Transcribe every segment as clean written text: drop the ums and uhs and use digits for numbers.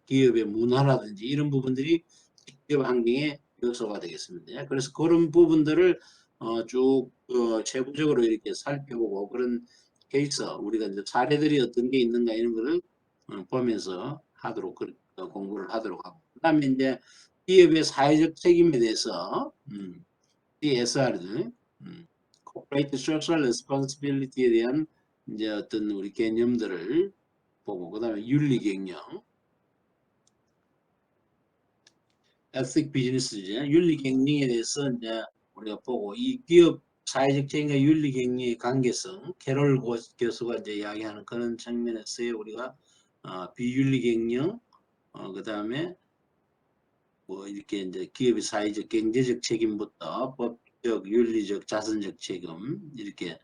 기업의 문화라든지 이런 부분들이 기업 환경의 요소가 되겠습니다. 그래서 그런 부분들을 쭉 세부적으로 이렇게 살펴보고 그런 케이스 우리가 이제 사례들이 어떤 게 있는가 이런 거를 보면서 하도록 공부를 하도록 하고 그다음에 이제 기업의 사회적 책임에 대해서 CSR들 Corporate Social Responsibility에 대한 이제 어떤 우리 개념들을 보고 그다음에 윤리경영 ethic 비즈니스죠. 윤리경영에 대해서 이제 우리가 보고 이 기업 사회적 책임과 윤리경영의 관계성 캐롤 교수가 이제 이야기하는 그런 측면에서의 우리가 비윤리경영 그다음에 뭐 이렇게 이제 기업의 사회적 경제적 책임부터 법적 윤리적 자선적 책임 이렇게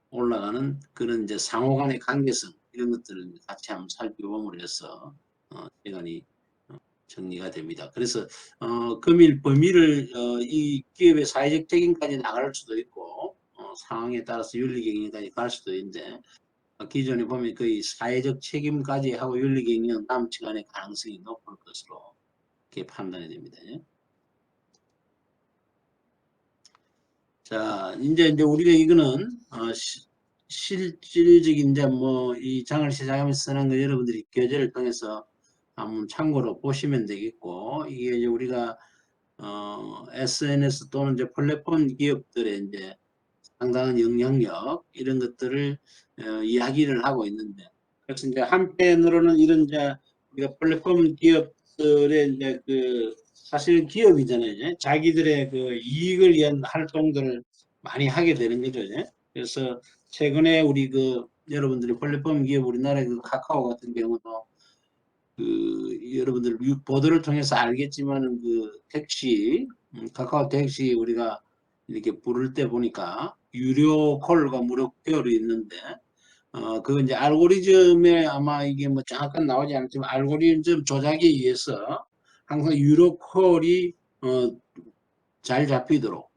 올라가는 그런 이제 상호 간의 관계성 이런 것들을 같이 한번 살펴봄으로 해서 시간이 정리가 됩니다. 그래서 금일 범위를 이 기업의 사회적 책임까지 나갈 수도 있고 상황에 따라서 윤리경영까지 갈 수도 있는데 기존에 보면 거의 사회적 책임까지 하고 윤리경영 남치간의 가능성이 높을 것으로 이렇게 판단이 됩니다. 자, 이제 우리가 이거는 실질적인 이제 뭐 이 장을 시작하면서 쓰는 거 여러분들이 교재를 통해서 한번 참고로 보시면 되겠고 이게 이제 우리가 SNS 또는 이제 플랫폼 기업들의 이제 상당한 영향력 이런 것들을 이야기를 하고 있는데 그래서 이제 한편으로는 이런 이제 우리가 플랫폼 기업들의 이제 그 사실 기업이잖아요. 이제. 자기들의 그 이익을 위한 활동들을 많이 하게 되는 거죠. 이제. 그래서 최근에 우리 그 여러분들이 플랫폼 기업 우리나라의 그 카카오 같은 경우도 그 여러분들 보도를 통해서 알겠지만은 그 택시 카카오 택시 우리가 이렇게 부를 때 보니까 유료 콜과 무료 콜이 있는데 그 이제 알고리즘에 아마 이게 뭐 정확한 나오지 않지만 알고리즘 조작에 의해서 항상 유료 콜이 잘 잡히도록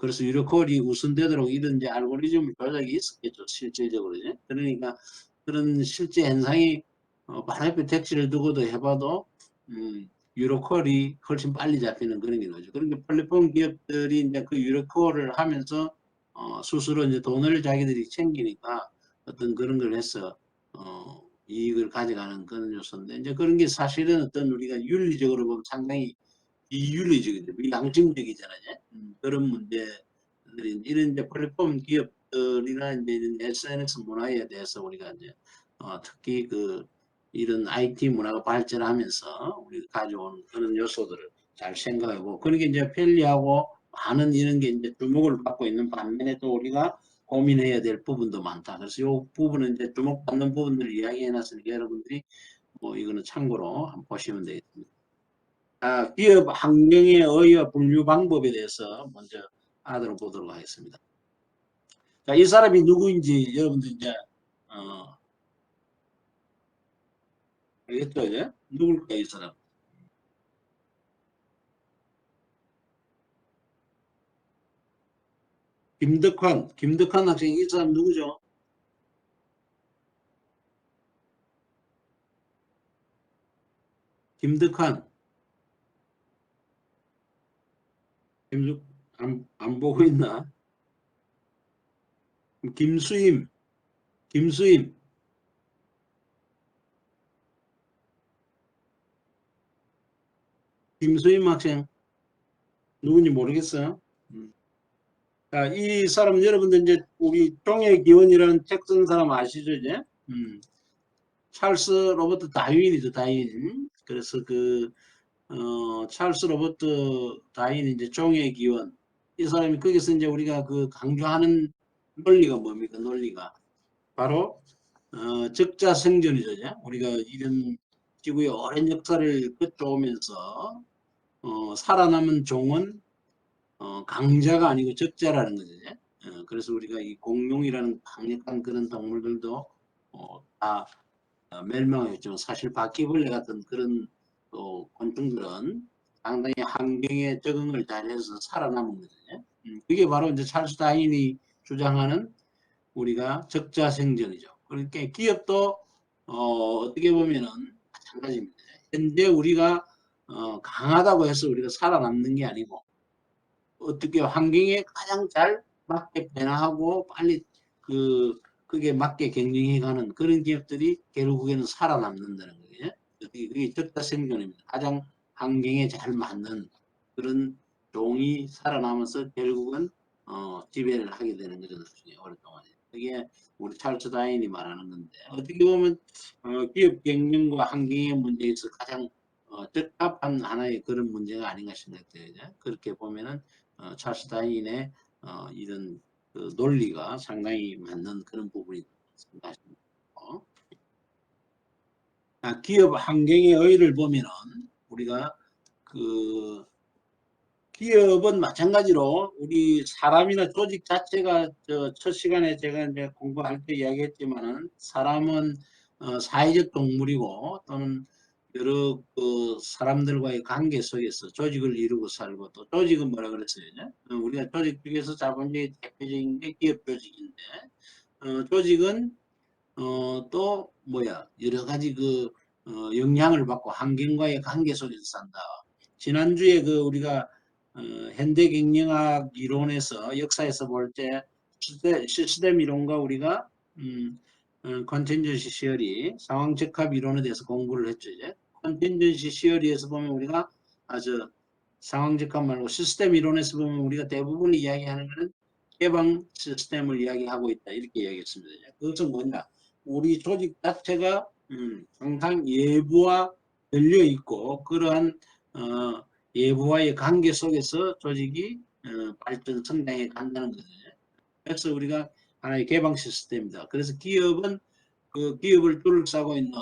그래서 유료 콜이 우선되도록 이런 이제 알고리즘 조작이 있었겠죠 실질적으로 그러니까 그런 실제 현상이 바로 옆에 택시를 두고도 해봐도 유로콜이 훨씬 빨리 잡히는 그런 게 나오죠. 그러니까 플랫폼 기업들이 이제 그 유로콜을 하면서 스스로 이제 돈을 자기들이 챙기니까 어떤 그런 걸 해서 이익을 가져가는 그런 요소인데 이제 그런 게 사실은 어떤 우리가 윤리적으로 보면 상당히 비윤리적이죠. 비양심적이잖아요. 그런 문제들이 이런 이제 플랫폼 기업들이나 이제 SNS 문화에 대해서 우리가 이제 특히 그 이런 IT 문화가 발전하면서 우리가 가져온 그런 요소들을 잘 생각하고 그러니까 이제 편리하고 많은 이런 게 이제 주목을 받고 있는 반면에 또 우리가 고민해야 될 부분도 많다. 그래서 이 부분은 이제 주목받는 부분들을 이야기해 놨으니까 여러분들이 뭐 이거는 참고로 한번 보시면 되겠습니다. 기업 환경의 의의와 분류 방법에 대해서 먼저 알아보도록 하겠습니다. 자, 이 사람이 누구인지 여러분들 이제 알겠죠? 이제? 누굴까 이 사람? 김덕환 학생 이 사람 누구죠? 김덕환 안 보고 있나? 김수임 김수임 김수임 학생 누군지 모르겠어요. 자, 이 사람 여러분들 이제 우리 종의 기원이라는 책 쓴 사람 아시죠 이제? 찰스 로버트 다윈이죠 다윈. 그래서 그 찰스 로버트 다윈이 이제 종의 기원 이 사람이 거기서 이제 우리가 그 강조하는 논리가 뭡니까 논리가 바로 적자생존이죠. 우리가 이런 지구의 오랜 역사를 거쳐오면서 살아남은 종은 강자가 아니고 적자라는 거죠. 그래서 우리가 이 공룡이라는 강력한 그런 동물들도 다 멸망했지만 사실 바퀴벌레 같은 그런 또 곤충들은 상당히 환경에 적응을 잘해서 살아남은 거죠. 그게 바로 이제 찰스 다인이 주장하는 우리가 적자생존이죠. 그러니까 기업도 어떻게 보면은 마찬가지입니다. 현재 우리가 강하다고 해서 우리가 살아남는 게 아니고 어떻게 환경에 가장 잘 맞게 변화하고 빨리 그게 맞게 경영해가는 그런 기업들이 결국에는 살아남는다는 거예요. 그게 적자 생존입니다. 가장 환경에 잘 맞는 그런 종이 살아남아서 결국은 지배를 하게 되는 거죠. 나중에 오랫동안. 그게 우리 찰스 다윈이 말하는 건데 어떻게 보면 기업 경영과 환경의 문제에서 가장 적합한 하나의 그런 문제가 아닌가 생각돼요. 그렇게 보면은 찰스 다윈의 이런 그 논리가 상당히 맞는 그런 부분이 생각합니다. 기업 환경의 의의를 보면은 우리가 그 기업은 마찬가지로 우리 사람이나 조직 자체가 첫 시간에 제가 이제 공부할 때 이야기했지만은 사람은 사회적 동물이고 또는 여러 그 사람들과의 관계 속에서 조직을 이루고 살고 또 조직은 뭐라 그랬어요? 우리가 조직 중에서 자본주의 대표적인 게 기업 조직인데 조직은 또 뭐야 여러 가지 영향을 받고 환경과의 관계 속에서 산다. 지난주에 우리가 현대 경영학 이론에서 역사에서 볼 때 시스템 이론과 우리가 컨텐전시 시어리 상황 적합 이론에 대해서 공부를 했죠. 이제 컨텐전시 시어리에서 보면 우리가 아주 상황 적합 말고 시스템 이론에서 보면 우리가 대부분 이야기하는 것은 개방 시스템을 이야기하고 있다 이렇게 이야기했습니다. 그것은 뭐냐? 우리 조직 자체가 항상 예부와 열려 있고 그러한 예부와의 관계 속에서 조직이 발전 성장해 간다는 거죠. 그래서 우리가 하나의 개방 시스템입니다. 그래서 기업은 그 기업을 둘러싸고 있는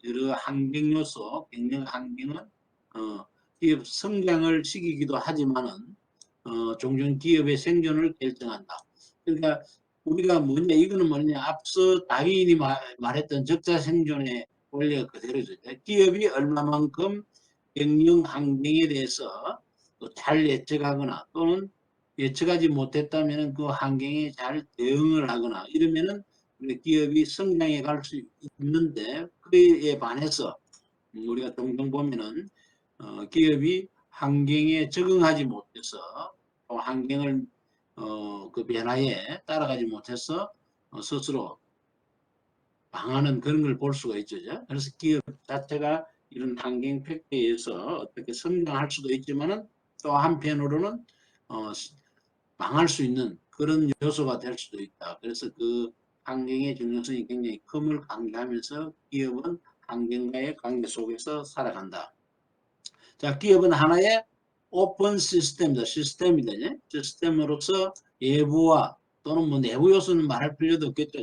여러 환경 요소, 경영 환경은 기업 성장을 시키기도 하지만은 종종 기업의 생존을 결정한다. 그러니까 우리가 뭐냐 이거는 뭐냐 앞서 다윈이 말했던 적자 생존의 원리가 그대로죠. 기업이 얼마만큼 경영 환경에 대해서 잘 예측하거나 또는 예측하지 못했다면 그 환경에 잘 대응을 하거나 이러면은 기업이 성장해 갈 수 있는데 그에 반해서 우리가 종종 보면은 기업이 환경에 적응하지 못해서 또 환경을 그 변화에 따라가지 못해서 스스로 망하는 그런 걸 볼 수가 있죠. 그래서 기업 자체가 이런 환경 팩트에 의해서 어떻게 성장할 수도 있지만은 또 한편으로는 망할 수 있는 그런 요소가 될 수도 있다. 그래서 그 환경의 중요성이 굉장히 큼을 강조하면서 기업은 환경과의 관계 속에서 살아간다. 자, 기업은 하나의 오픈 시스템이다. 시스템이다. 시스템으로서 예부와 또는 뭐 내부 요소는 말할 필요도 없겠죠.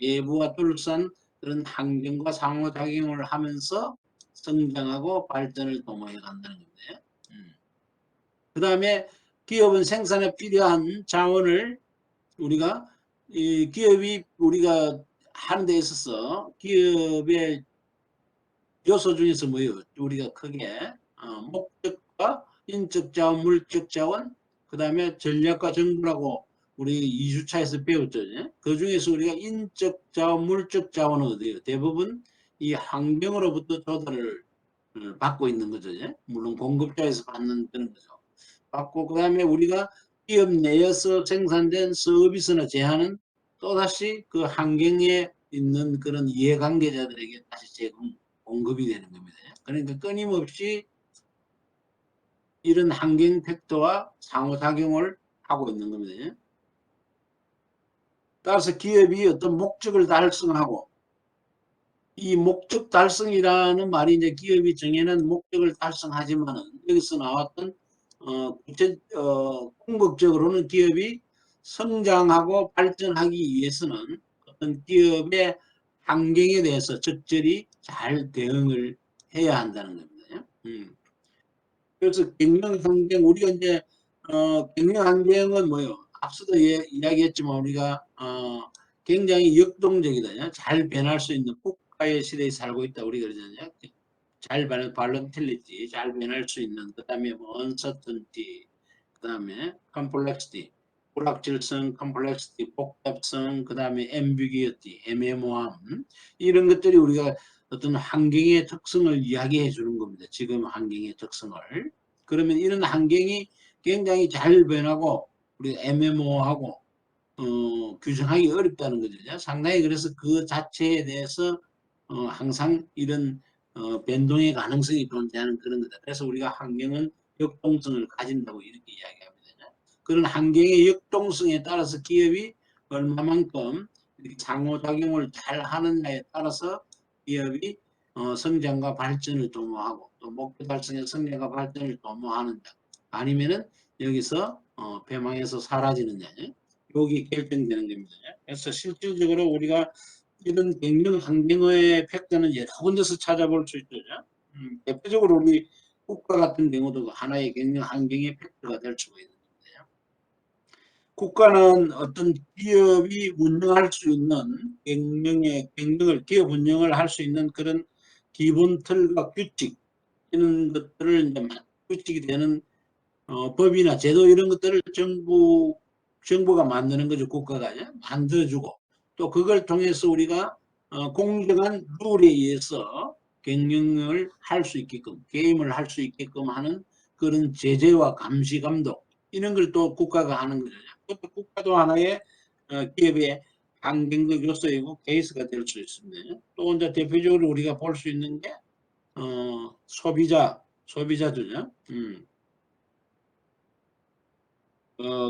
예부와 둘러싼 그런 환경과 상호작용을 하면서 성장하고 발전을 도모해 간다는 건데. 그 다음에 기업은 생산에 필요한 자원을 우리가 이 기업이 우리가 하는 데 있어서 기업의 요소 중에서 뭐예요? 우리가 크게 목적과 인적 자원, 물적 자원, 그 다음에 전략과 정보라고 우리 2주차에서 배웠죠. 그 중에서 우리가 인적 자원, 물적 자원은 어디예요? 대부분 이 환경으로부터 조달을 받고 있는 거죠. 물론 공급자에서 받는 그런 거죠. 받고 그 다음에 우리가 기업 내에서 생산된 서비스나 제한은 또다시 그 환경에 있는 그런 이해관계자들에게 다시 공급이 되는 겁니다. 그러니까 끊임없이 이런 환경 팩터와 상호작용을 하고 있는 겁니다. 따라서 기업이 어떤 목적을 달성하고 이 목적 달성이라는 말이 이제 기업이 정해놓은 목적을 달성하지만은 여기서 나왔던 궁극적으로는 기업이 성장하고 발전하기 위해서는 어떤 기업의 환경에 대해서 적절히 잘 대응을 해야 한다는 겁니다. 그래서 경영 환경 우리가 이제 경영 환경은 뭐요? 앞서도 이야기했지만 우리가 굉장히 역동적이다. 잘 변할 수 있는 국가의 시대에 살고 있다. 우리가 그러잖아요. 잘 변할 발런틸리티, 잘 변할 수 있는 그다음에 뭐 언서턴티, 그다음에 컴플렉시티, 불확실성, 컴플렉시티, 복잡성, 그다음에 앰비기어티, 애매모함 이런 것들이 우리가 어떤 환경의 특성을 이야기해 주는 겁니다. 지금 환경의 특성을. 그러면 이런 환경이 굉장히 잘 변하고 우리 애매모호하고 규정하기 어렵다는 거죠. 상당히 그래서 그 자체에 대해서 항상 이런 변동의 가능성이 존재하는 그런 거다. 그래서 우리가 환경은 역동성을 가진다고 이렇게 이야기합니다. 그런 환경의 역동성에 따라서 기업이 얼마만큼 상호작용을 잘 하느냐에 따라서 기업이 성장과 발전을 도모하고 또 목표 달성의 성장과 발전을 도모하는다. 아니면은 여기서 폐망해서 사라지느냐. 여기 결정되는 겁니다. 그래서 실질적으로 우리가 이런 경영 환경의 팩트는 여러 군데서 찾아볼 수 있죠. 대표적으로 우리 국가 같은 경우도 하나의 경영 환경의 팩트가 될 수가 있는 건데요. 국가는 어떤 기업이 운영할 수 있는 경영을 기업 운영을 할 수 있는 그런 기본 틀과 규칙 이런 것들을 이제 규칙이 되는 법이나 제도 이런 것들을 정부가 만드는 거죠. 국가가 만들어주고 또 그걸 통해서 우리가 공정한 룰에 의해서 경영을 할 수 있게끔 게임을 할 수 있게끔 하는 그런 제재와 감시 감독 이런 걸 또 국가가 하는 거죠. 그것도 국가도 하나의 기업의 환경적 요소이고 케이스가 될 수 있습니다. 또 이제 대표적으로 우리가 볼 수 있는 게 소비자죠.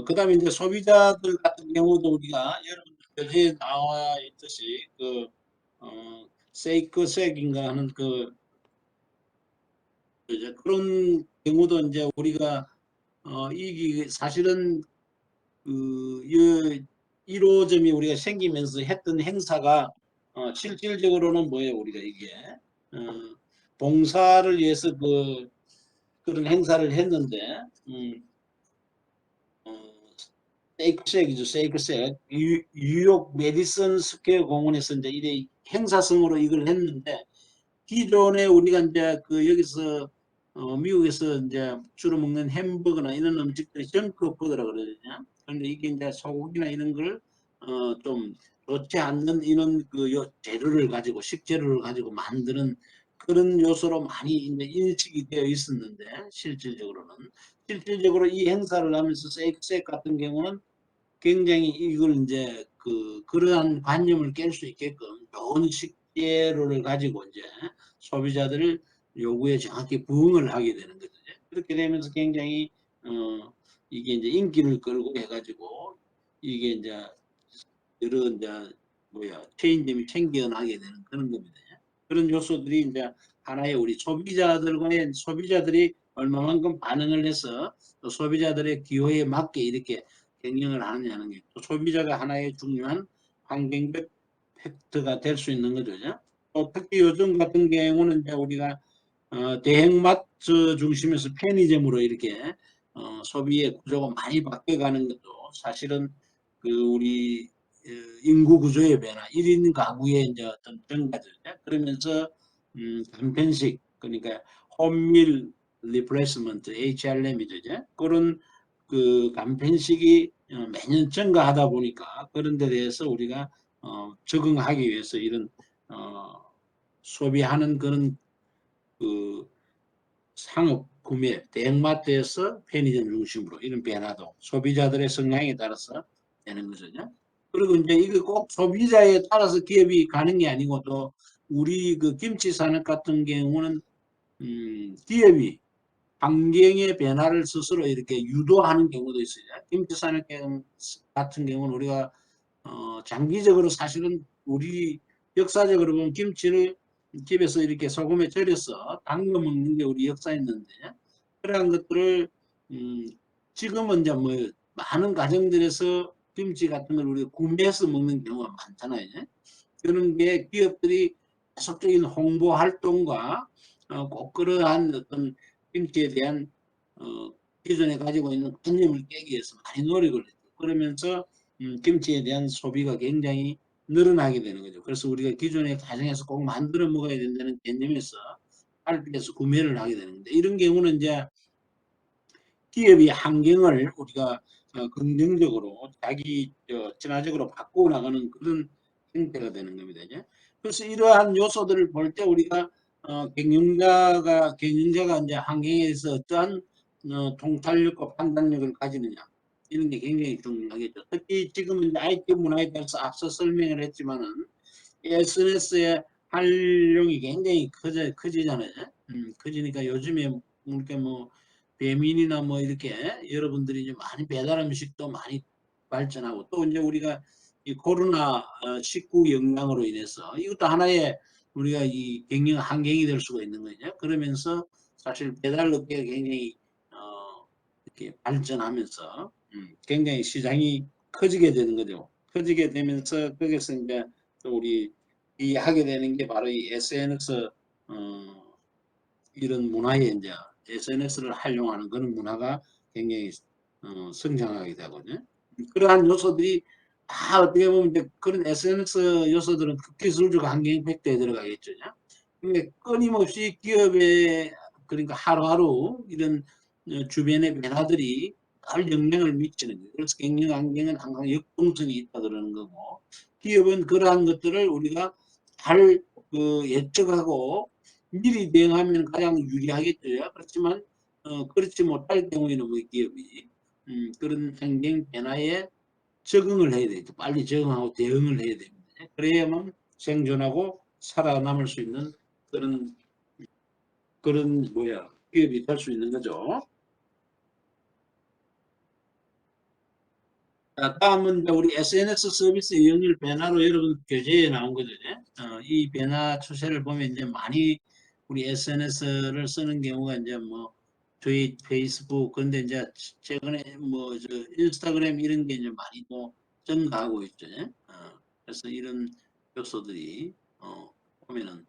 그 다음에 이제 소비자들 같은 경우도 우리가 여러분들 교재에 나와 있듯이 세이크색인가 하는 그런 경우도 이제 우리가 이게 사실은 그 1호점이 우리가 생기면서 했던 행사가 실질적으로는 뭐예요? 우리가 이게 봉사를 위해서 그런 행사를 했는데 세이크색이죠. 세이크색. 뉴욕 메디슨 스퀘어 공원에서 이제 이래 행사성으로 이걸 했는데 기존에 우리가 이제 여기서 미국에서 이제 주로 먹는 햄버거나 이런 음식들이 정크푸드라 그러거든요. 그런데 이게 이제 소고기나 이런 걸 좀 좋지 않는 이런 재료를 가지고 식재료를 가지고 만드는 그런 요소로 많이 이제 인식이 되어 있었는데 실질적으로 이 행사를 하면서 세이크색 같은 경우는 굉장히 이걸 이제 그러한 관념을 깰 수 있게끔 좋은 식재료를 가지고 이제 소비자들을 요구에 정확히 부응을 하게 되는 거죠. 그렇게 되면서 굉장히 이게 이제 인기를 끌고 해가지고 이게 이제 여러 이제 체인점이 생겨나게 되는 그런 겁니다. 그런 요소들이 이제 하나의 우리 소비자들이 얼마만큼 반응을 해서 또 소비자들의 기호에 맞게 이렇게 경영을 하느냐는 게 또 소비자가 하나의 중요한 환경적 팩트가 될 수 있는 거죠. 또 특히 요즘 같은 경우는 이제 우리가 대형마트 중심에서 편의점으로 이렇게 소비의 구조가 많이 바뀌어가는 것도 사실은 우리 인구 구조의 변화, 1인 가구의 이제 어떤 증가죠. 그러면서 간편식, 그러니까 홈밀 리플레이스먼트, HRM이죠. 그런 간편식이 매년 증가하다 보니까 그런 데 대해서 우리가 적응하기 위해서 이런 소비하는 그런 상업 구매 대형마트에서 편의점 중심으로 이런 변화도 소비자들의 성향에 따라서 되는 거죠. 그리고 이제 이거 꼭 소비자에 따라서 기업이 가는 게 아니고 또 우리 김치 산업 같은 경우는 기업이 환경의 변화를 스스로 이렇게 유도하는 경우도 있어요. 김치 산업 같은 경우는 우리가 장기적으로 사실은 우리 역사적으로 보면 김치를 집에서 이렇게 소금에 절여서 담궈 먹는 게 우리 역사였는데 그러한 것들을 지금은 이제 많은 가정들에서 김치 같은 걸 우리가 구매해서 먹는 경우가 많잖아요. 그런 게 기업들이 계속적인 홍보 활동과 꼭 그러한 어떤 김치에 대한 기존에 가지고 있는 관념을 깨기 위해서 많이 노력을 했죠. 그러면서 김치에 대한 소비가 굉장히 늘어나게 되는 거죠. 그래서 우리가 기존에 가정에서 꼭 만들어 먹어야 된다는 개념에서 할비에서 구매를 하게 되는 건데 이런 경우는 이제 기업이 환경을 우리가 긍정적으로 자기 친화적으로 바꾸어 나가는 그런 형태가 되는 겁니다. 그래서 이러한 요소들을 볼 때 우리가 경영자가 이제 환경에서 어떠한 통찰력과 판단력을 가지느냐 이런 게 굉장히 중요하겠죠. 특히 지금은 이제 IT 문화에 대해서 앞서 설명을 했지만은 SNS의 활용이 굉장히 커지잖아요. 커지니까 요즘에 이렇게 뭐 배민이나 뭐 이렇게 여러분들이 이제 많이 배달 음식도 많이 발전하고 또 이제 우리가 이 코로나 19 영향으로 인해서 이것도 하나의 우리가 이 경영 환경이 될 수가 있는 거죠. 그러면서 사실 배달 업계가 굉장히 이렇게 발전하면서 굉장히 시장이 커지게 되는 거죠. 커지게 되면서 거기서 이제 또 우리 이 하게 되는 게 바로 이 SNS 이런 문화에 이제 SNS를 활용하는 그런 문화가 굉장히 성장하게 되거든요. 그러한 요소들이 다 어떻게 보면 이제 그런 SNS 요소들은 극기술적 환경 임팩트에 들어가겠죠. 근데 끊임없이 기업에 그러니까 하루하루 이런 주변의 변화들이 늘 영향을 미치는 거예요. 그래서 경영 환경은 항상 역동성이 있다 그러는 거고 기업은 그러한 것들을 우리가 잘 예측하고 미리 대응하면 가장 유리하겠죠. 그렇지만 그렇지 못할 경우에는 우리 기업이 그런 환경 변화에 적응을 해야 되죠. 빨리 적응하고 대응을 해야 됩니다. 그래야만 생존하고 살아남을 수 있는 그런 기업이 될 수 있는 거죠. 자, 다음은 이제 우리 SNS 서비스 이용률 변화로 여러분 교재에 나온 거거든요. 이 변화 추세를 보면 이제 많이 우리 SNS를 쓰는 경우가 이제 뭐 트윗, 페이스북 그런데 이제 최근에 뭐 저 인스타그램 이런 게 이제 많이 또 증가하고 있죠. 그래서 이런 요소들이 보면은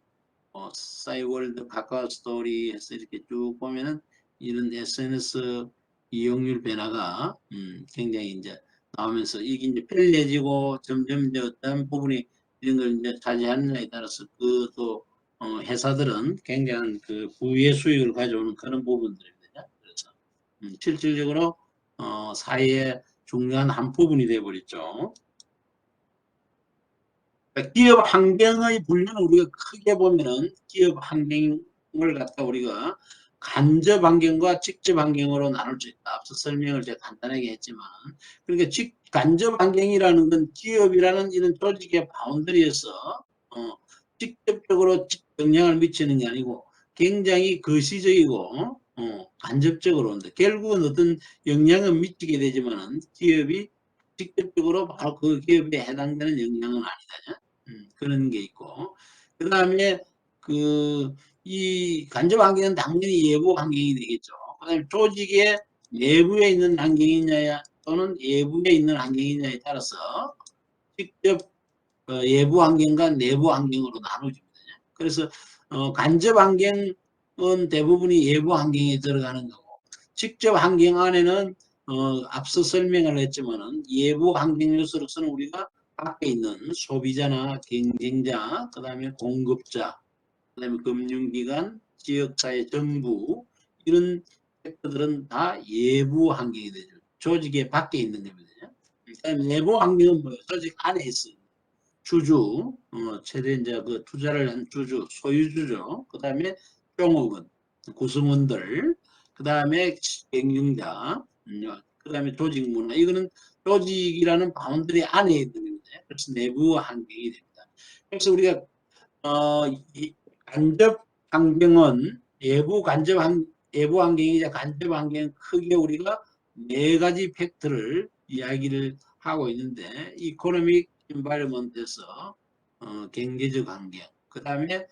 싸이월드, 카카오 스토리 해서 이렇게 쭉 보면은 이런 SNS 이용률 변화가 굉장히 이제 나오면서 이게 이제 편리해지고 점점 이제 어떤 부분이 이런 걸 이제 차지하느냐에 따라서 그 또 회사들은 굉장한 그 부의 수익을 가져오는 그런 부분들입니다. 그래서 실질적으로 사회의 중요한 한 부분이 되어버렸죠. 그러니까 기업 환경의 분류는 우리가 크게 보면은 기업 환경을 갖다 우리가 간접 환경과 직접 환경으로 나눌 수 있다. 앞서 설명을 제가 간단하게 했지만 그러니까 간접 환경이라는 건 기업이라는 이런 조직의 바운더리에서 직접적으로 영향을 미치는 게 아니고 굉장히 거시적이고 간접적으로 결국은 어떤 영향은 미치게 되지만은 기업이 직접적으로 바로 그 기업에 해당되는 영향은 아니다. 그런 게 있고 그 다음에 이 간접 환경은 당연히 예부 환경이 되겠죠. 그 다음에 조직의 내부에 있는 환경이냐 또는 예부에 있는 환경이냐에 따라서 직접 예부 환경과 내부 환경으로 나눠집니다. 그래서 간접 환경은 대부분이 예부 환경에 들어가는 거고 직접 환경 안에는 앞서 설명을 했지만은 예부 환경 요소로서는 우리가 밖에 있는 소비자나 경쟁자, 그 다음에 공급자, 그 다음에 금융기관, 지역사회, 정부 이런 섹터들은 다 예부 환경이 되죠. 조직의 밖에 있는 겁니다. 그다음에 내부 환경은 뭐예요? 조직 안에 있어요. 주주, 최대 이제 그 투자를 한 주주, 소유주죠. 그 다음에 종업원, 구성원들, 그 다음에 경영자, 그 다음에 조직 문화. 이거는 조직이라는 바운더리 안에 있는 겁니다. 그래서 내부 환경이 됩니다. 그래서 우리가 이 간접 환경은 예부 환경이자 간접 환경 크게 우리가 네 가지 팩트를 이야기를 하고 있는데 이코노믹 environment에서 경제적 환경, 그 다음에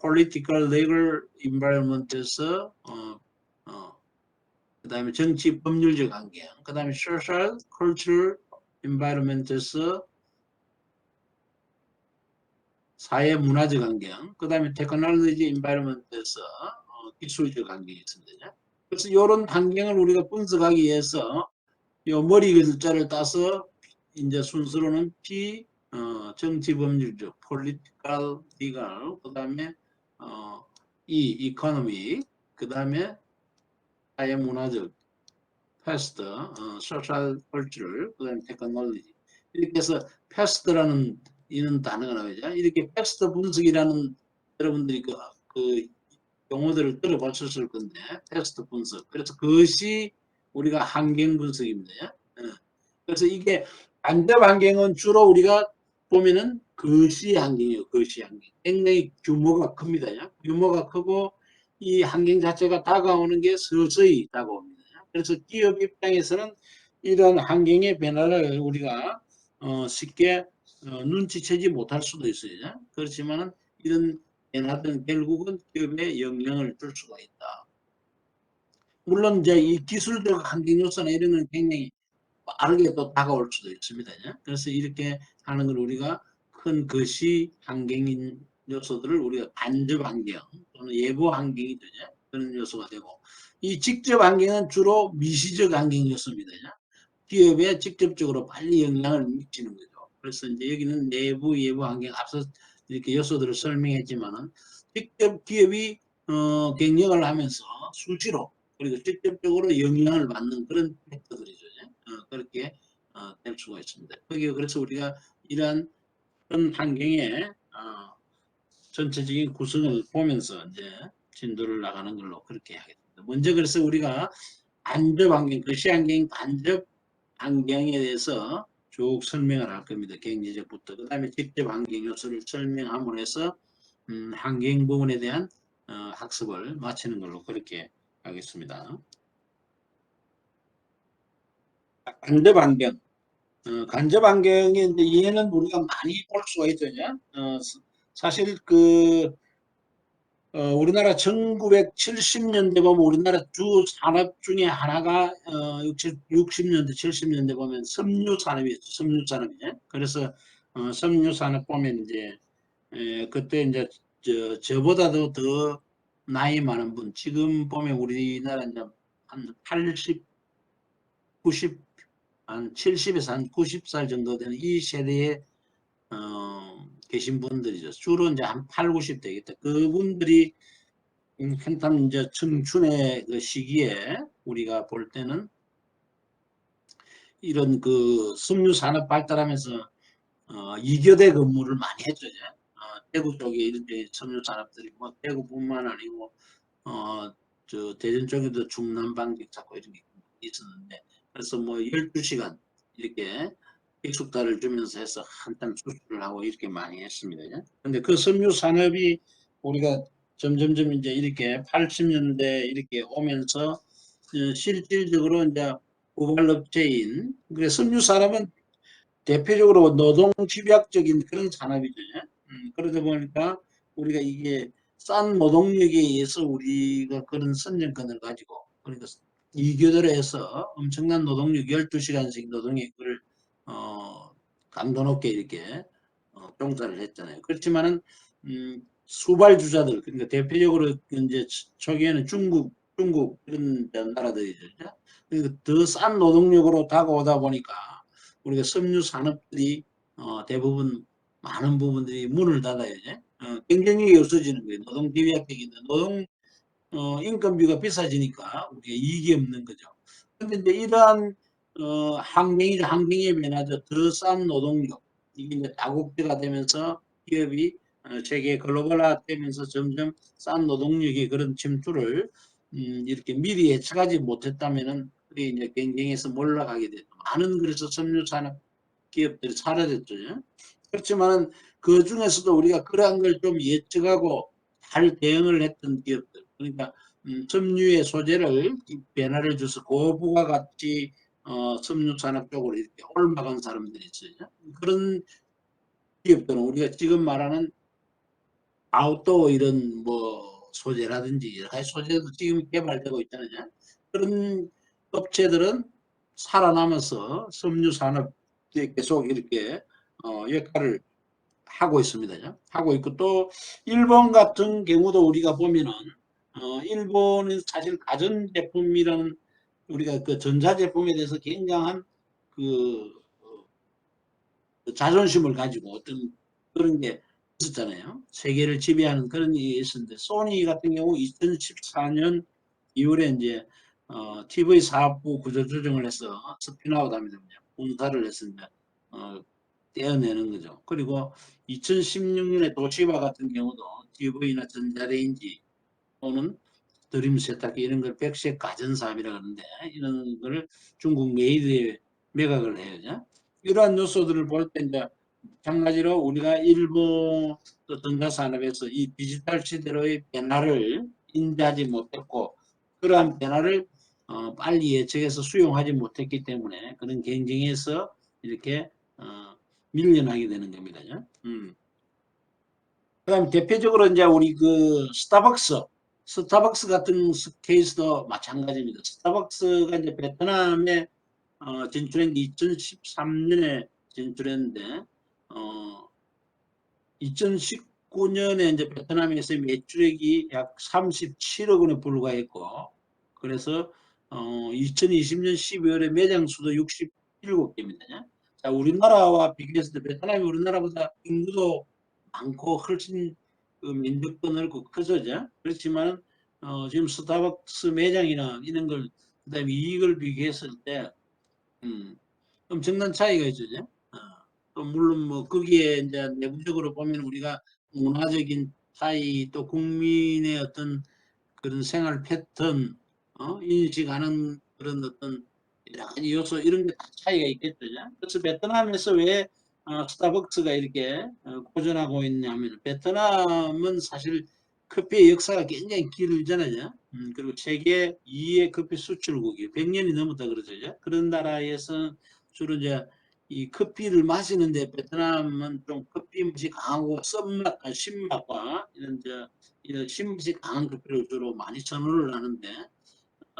political legal environment에서 그 다음에 정치 법률적 환경, 그 다음에 social cultural environment에서 사회 문화적 환경, 그 다음에 테크놀로지 인바이러먼트에서 기술적 환경이 있습니다. 그래서 이런 환경을 우리가 분석하기 위해서 요 머리 글자를 따서 이제 순서로는 P, 정치법률적, political, legal, 그 다음에 E, economic, 그 다음에 사회 문화적, past, social cultural, 그 다음에 technology. 이렇게 해서 past라는 이런 단어가 나오죠. 이렇게 텍스트 분석이라는 여러분들이 그 용어들을 들어보셨을 건데, 텍스트 분석. 그래서 그것이 우리가 환경 분석입니다. 그래서 이게 간접 환경은 주로 우리가 보면은 거시 환경이에요. 거시 환경. 굉장히 규모가 큽니다. 규모가 크고 이 환경 자체가 다가오는 게 서서히 다가옵니다. 그래서 기업 입장에서는 이런 환경의 변화를 우리가 쉽게 눈치채지 못할 수도 있어요. 그렇지만은 이런 변화들은 결국은 기업에 영향을 줄 수가 있다. 물론 이제 이 기술적 환경 요소나 이런 건 굉장히 빠르게 또 다가올 수도 있습니다. 그래서 이렇게 하는 걸 우리가 큰 거시 환경인 요소들을 우리가 간접 환경 또는 예보 환경이 되죠. 그런 요소가 되고, 이 직접 환경은 주로 미시적 환경 요소입니다. 기업에 직접적으로 빨리 영향을 미치는 거죠. 그래서 이제 여기는 내부 예보 환경, 앞서 이렇게 요소들을 설명했지만은 직접 기업이 경영을 하면서 수시로 그리고 직접적으로 영향을 받는 그런 팩터들이죠. 그렇게 될 수가 있습니다. 그래서 우리가 이러한 환경의 전체적인 구성을 보면서 이제 진도를 나가는 걸로 그렇게 하겠습니다. 먼저 그래서 우리가 간접 환경, 거시 환경, 간접 환경에 대해서 쭉 설명을 할 겁니다. 경제적부터. 그 다음에 직접 환경 요소를 설명함으로 해서 환경 부분에 대한 학습을 마치는 걸로 그렇게 하겠습니다. 간접 환경. 간접 환경에 이제 얘는 우리가 많이 볼 수가 있죠. 사실 우리나라 1970년대 보면 우리나라 주 산업 중에 하나가 60년대, 70년대 보면 섬유 산업이었죠. 섬유 산업이죠. 그래서 섬유 산업 보면 이제 그때 이제 저보다도 더 나이 많은 분, 지금 보면 우리나라 이제 한 80, 90, 한 70에서 한 90살 정도 되는 이 세대에 계신 분들이죠. 주로 이제 한 8, 90 되겠다. 그분들이 한참 이제 청춘의 그 시기에 우리가 볼 때는 이런 그 섬유 산업 발달하면서 이교대 근무를 많이 했죠. 대구 쪽에 이렇게 섬유 산업들이 뭐 대구뿐만 아니고 저 대전 쪽에도 중남방직 잡고 이런 게 있었는데, 그래서 뭐 12시간 이렇게 익숙다를 주면서 해서 한참 수술을 하고 이렇게 많이 했습니다. 근데 그 섬유 산업이 우리가 점점점 이제 이렇게 80년대 이렇게 오면서 실질적으로 이제 고발업체인, 그래 섬유 산업은 대표적으로 노동 집약적인 그런 산업이죠. 그러다 보니까 우리가 이게 싼 노동력에 의해서 우리가 그런 선정권을 가지고, 그러니까 이교대로 해서 엄청난 노동력 12시간씩 노동력을 강도 높게 이렇게 종사를 했잖아요. 그렇지만은 수발주자들, 그러니까 대표적으로 이제 초기에는 중국 그런 나라들이죠. 그러니까 더 싼 노동력으로 다가오다 보니까 우리가 섬유 산업들이 대부분 많은 부분들이 문을 닫아야 경쟁력이 없어지는 거예요. 노동 비약적인데 노동 인건비가 비싸지니까 우리가 이익이 없는 거죠. 근데 이제 이러한 환경의 변화죠. 더 싼 노동력, 이게 이제 다국제가 되면서 기업이 세계 글로벌화 되면서 점점 싼 노동력의 그런 침투를 이렇게 미리 예측하지 못했다면은 그게 이제 경쟁에서 몰락하게 되죠. 많은 그래서 섬유 산업 기업들이 사라졌죠. 그렇지만 그 중에서도 우리가 그러한 걸 좀 예측하고 잘 대응을 했던 기업들, 그러니까 섬유의 소재를 변화를 줘서 고부가 같이 섬유 산업 쪽으로 이렇게 올라간 사람들이 있어요. 그런 기업들은 우리가 지금 말하는 아웃도어 이런 뭐 소재라든지 여러 가지 소재도 지금 개발되고 있잖아요. 그런 업체들은 살아남아서 섬유 산업에 계속 이렇게 역할을 하고 있습니다. 하고 있고, 또 일본 같은 경우도 우리가 보면은 일본은 사실 가전제품이라는, 우리가 그 전자제품에 대해서 굉장한 그 자존심을 가지고 어떤 그런 게 있었잖아요. 세계를 지배하는 그런 일이 있었는데, 소니 같은 경우 2014년 2월에 이제 TV 사업부 구조조정을 해서 스피나웃 합니다. 분사를 했습니다. 떼어내는 거죠. 그리고 2016년에 도시바 같은 경우도 TV나 전자레인지 또는 드림 세탁기 이런 걸 백색 가전 사업이라 그러는데 이런 걸 중국 메이드에 매각을 해요. 이러한 요소들을 볼 때 이제 마찬가지로 우리가 일부 전자산업에서 이 디지털 시대로의 변화를 인지하지 못했고 그러한 변화를 빨리 예측해서 수용하지 못했기 때문에 그런 경쟁에서 이렇게 밀려나게 되는 겁니다. 그다음 대표적으로 이제 우리 그 스타벅스 같은 케이스도 마찬가지입니다. 스타벅스가 이제 베트남에 진출한 게 2013년에 진출했는데 2019년에 이제 베트남에서 매출액이 약 37억 원에 불과했고 그래서 2020년 12월에 매장 수도 67개입니다. 자, 우리나라와 비교했을 때 베트남이 우리나라보다 인구도 많고 훨씬 그 면적도 넓고 크죠. 그렇지만 지금 스타벅스 매장이나 이런 걸 그다음에 이익을 비교했을 때 엄청난 차이가 있죠. 또 물론 뭐 거기에 이제 내부적으로 보면 우리가 문화적인 차이 또 국민의 어떤 그런 생활 패턴 인식하는 그런 어떤 여러 가지 요소 이런 게 다 차이가 있겠죠. 그래서 베트남에서 왜 스타벅스가 이렇게 고전하고 있냐면 베트남은 사실 커피의 역사가 굉장히 길잖아요. 그리고 세계 2의 커피 수출국이 100년이 넘었다 그러죠. 그런 나라에서 주로 이제 이 커피를 마시는데 베트남은 좀 커피 맛이 강하고 쓴맛과 신맛과 이런 신맛이 강한 커피를 주로 많이 선호를 하는데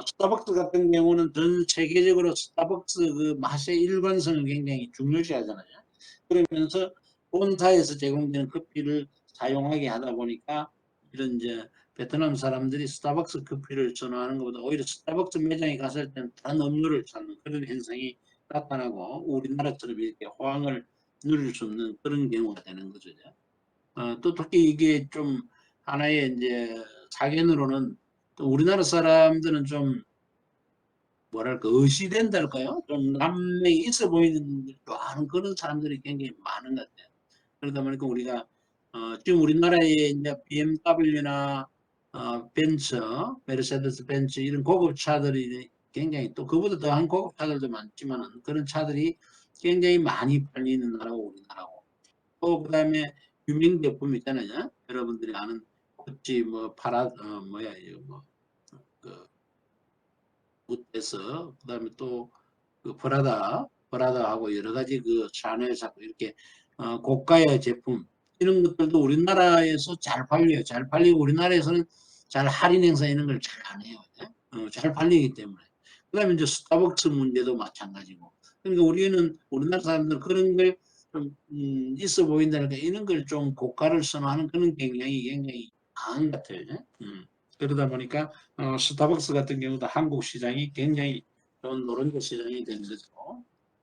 스타벅스 같은 경우는 전 세계적으로 스타벅스 그 맛의 일관성을 굉장히 중요시 하잖아요. 그러면서 본사에서 제공되는 커피를 사용하게 하다 보니까 이런 이제 베트남 사람들이 스타벅스 커피를 선호하는 것보다 오히려 스타벅스 매장에 갔을 때는 다른 음료를 찾는 그런 현상이 나타나고 우리나라처럼 이렇게 호황을 누릴 수 없는 그런 경우가 되는 거죠. 또 특히 이게 좀 하나의 이제 사견으로는 또 우리나라 사람들은 좀 뭐랄까 의시된달까요? 좀 남명이 있어 보이는 걸 좋아하는 그런 사람들이 굉장히 많은 것 같아요. 그러다 보니까 우리가 지금 우리나라에 이제 BMW나 벤츠, 메르세데스 벤츠 이런 고급 차들이 굉장히 또 그보다 더한 고급 차들도 많지만 그런 차들이 굉장히 많이 팔리는 나라고 우리나라고 또 그다음에 유명 제품 있잖아요. 여러분들이 아는 구찌 뭐 파라 뭐야 이거 뭐그 굿에서 그다음에 또 그 브라다하고 여러 가지 그 샤넬 사고 이렇게 고가의 제품 이런 것들도 우리나라에서 잘 팔려요. 잘 팔리고 우리나라에서는 잘 할인 행사 이런 걸 잘 안 해요. 잘 팔리기 때문에. 그다음에 이제 스타벅스 문제도 마찬가지고. 그러니까 우리는 우리나라 사람들은 그런 걸 좀 있어 보인다니까 이런 걸 좀 고가를 선호하는 그런 경향이 굉장히 강한 것 같아요. 그러다 보니까 스타벅스 같은 경우도 한국 시장이 굉장히 좋은 노른자 시장이 되는 거죠.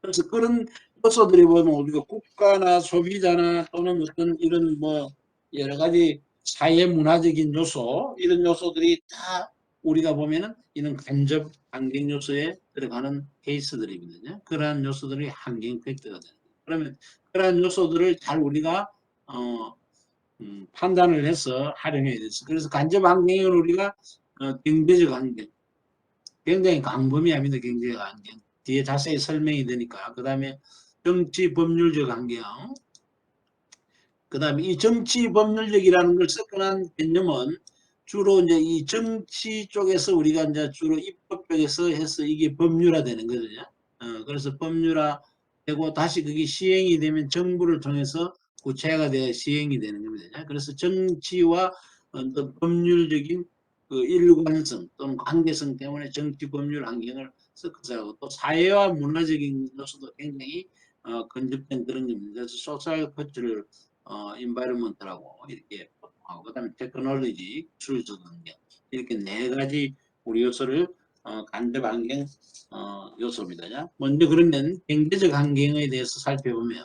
그래서 그런 요소들이 보면 우리가 국가나 소비자나 또는 어떤 이런 뭐 여러 가지 사회 문화적인 요소 이런 요소들이 다 우리가 보면은 이런 간접 환경 요소에 들어가는 케이스들입니다. 그러한 요소들이 환경 팩터가 되는 거예요. 그러면 그러한 요소들을 잘 우리가 판단을 해서 활용해야 됐어. 그래서 간접 환경을 우리가 경제적 환경, 굉장히 광범위합니다. 경제적 환경. 뒤에 자세히 설명이 되니까. 그 다음에 정치 법률적 환경. 그 다음에 이 정치 법률적이라는 걸 접근한 개념은 주로 이제 이 정치 쪽에서 우리가 이제 주로 입법 쪽에서 해서 이게 법률화 되는 거거든요. 그래서 법률화 되고 다시 그게 시행이 되면 정부를 통해서 구체화가 되어 시행이 되는 겁니다. 그래서 정치와 어떤 법률적인 그 일관성 또는 관계성 때문에 정치 법률 환경을 섞어서 하고 또 사회와 문화적인 요소도 굉장히 근접된 그런 겁니다. 그래서 소셜 커트를 인바이러먼트라고 이렇게 하고 그다음에 테크놀로지, 기술적 환경 이렇게 네 가지 우리 요소를 간접 환경 요소입니다. 먼저 그러면 경제적 환경에 대해서 살펴보면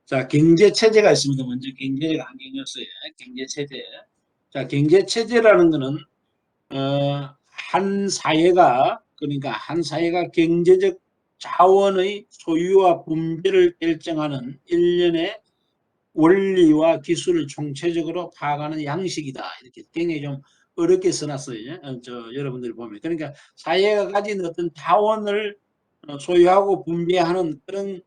자 경제 체제가 있습니다. 먼저 경제적 환경 요소에 경제 체제. 자 경제 체제라는 거는 한 사회가 그러니까 한 사회가 경제적 자원의 소유와 분배를 결정하는 일련의 원리와 기술을 총체적으로 파악하는 양식이다. 이렇게 굉장히 좀 어렵게 써놨어요. 여러분들이 보면. 그러니까 사회가 가진 어떤 자원을 소유하고 분배하는 그런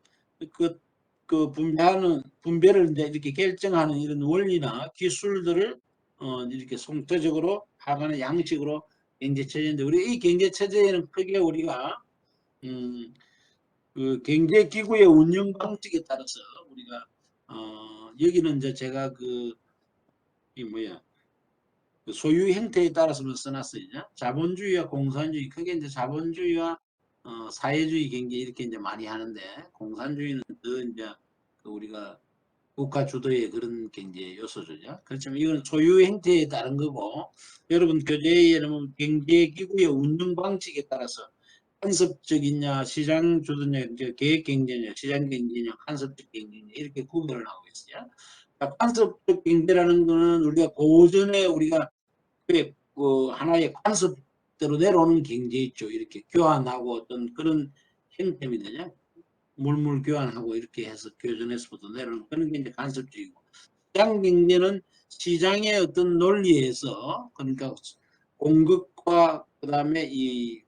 분배를 이제 이렇게 결정하는 이런 원리나 기술들을 이렇게 총체적으로 파악하는 양식으로 경제체제인데, 우리 이 경제체제에는 크게 우리가 그 경제기구의 운영 방식에 따라서 우리가 여기는 이제 제가 이 뭐야 그 소유 형태에 따라서 써놨어요. 자본주의와 공산주의, 크게 이제 자본주의와 사회주의 경제 이렇게 이제 많이 하는데, 공산주의는 더 이제 우리가 국가 주도의 그런 경제 요소죠. 그렇지만 이건 소유 형태에 따른 거고, 여러분 교재에 보면 경제기구의 운영 방식에 따라서 간섭적이냐, 시장 주도냐, 계획 경제냐, 시장 경제냐, 간섭적 경제냐 이렇게 구별을 하고 있어요. 간섭적 경제라는 거는 우리가 고전에 우리가 하나의 간섭대로 내려오는 경제 있죠. 이렇게 교환하고 어떤 그런 형태입니다. 물물 교환하고 이렇게 해서 교전에서부터 내려오는 그런 게 이제 간섭적이고, 시장 경제는 시장의 어떤 논리에서, 그러니까 공급과 그다음에 이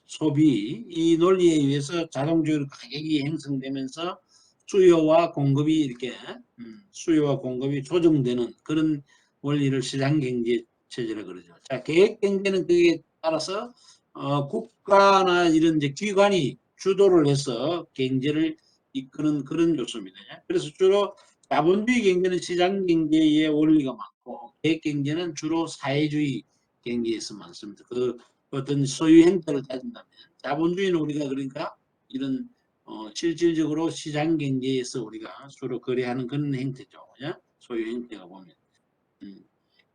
소비, 이 논리에 의해서 자동적으로 가격이 형성되면서 수요와 공급이 이렇게 수요와 공급이 조정되는 그런 원리를 시장경제 체제라 그러죠. 자, 계획경제는 그에 따라서 국가나 이런 이제 기관이 주도를 해서 경제를 이끄는 그런 요소입니다. 그래서 주로 자본주의 경제는 시장 경제의 원리가 많고, 계획경제는 주로 사회주의 경제에서 많습니다. 어떤 소유 형태를 따진다면, 자본주의는 우리가 그러니까 이런 실질적으로 시장 경제에서 우리가 주로 거래하는 그런 형태죠. 소유 형태가 보면.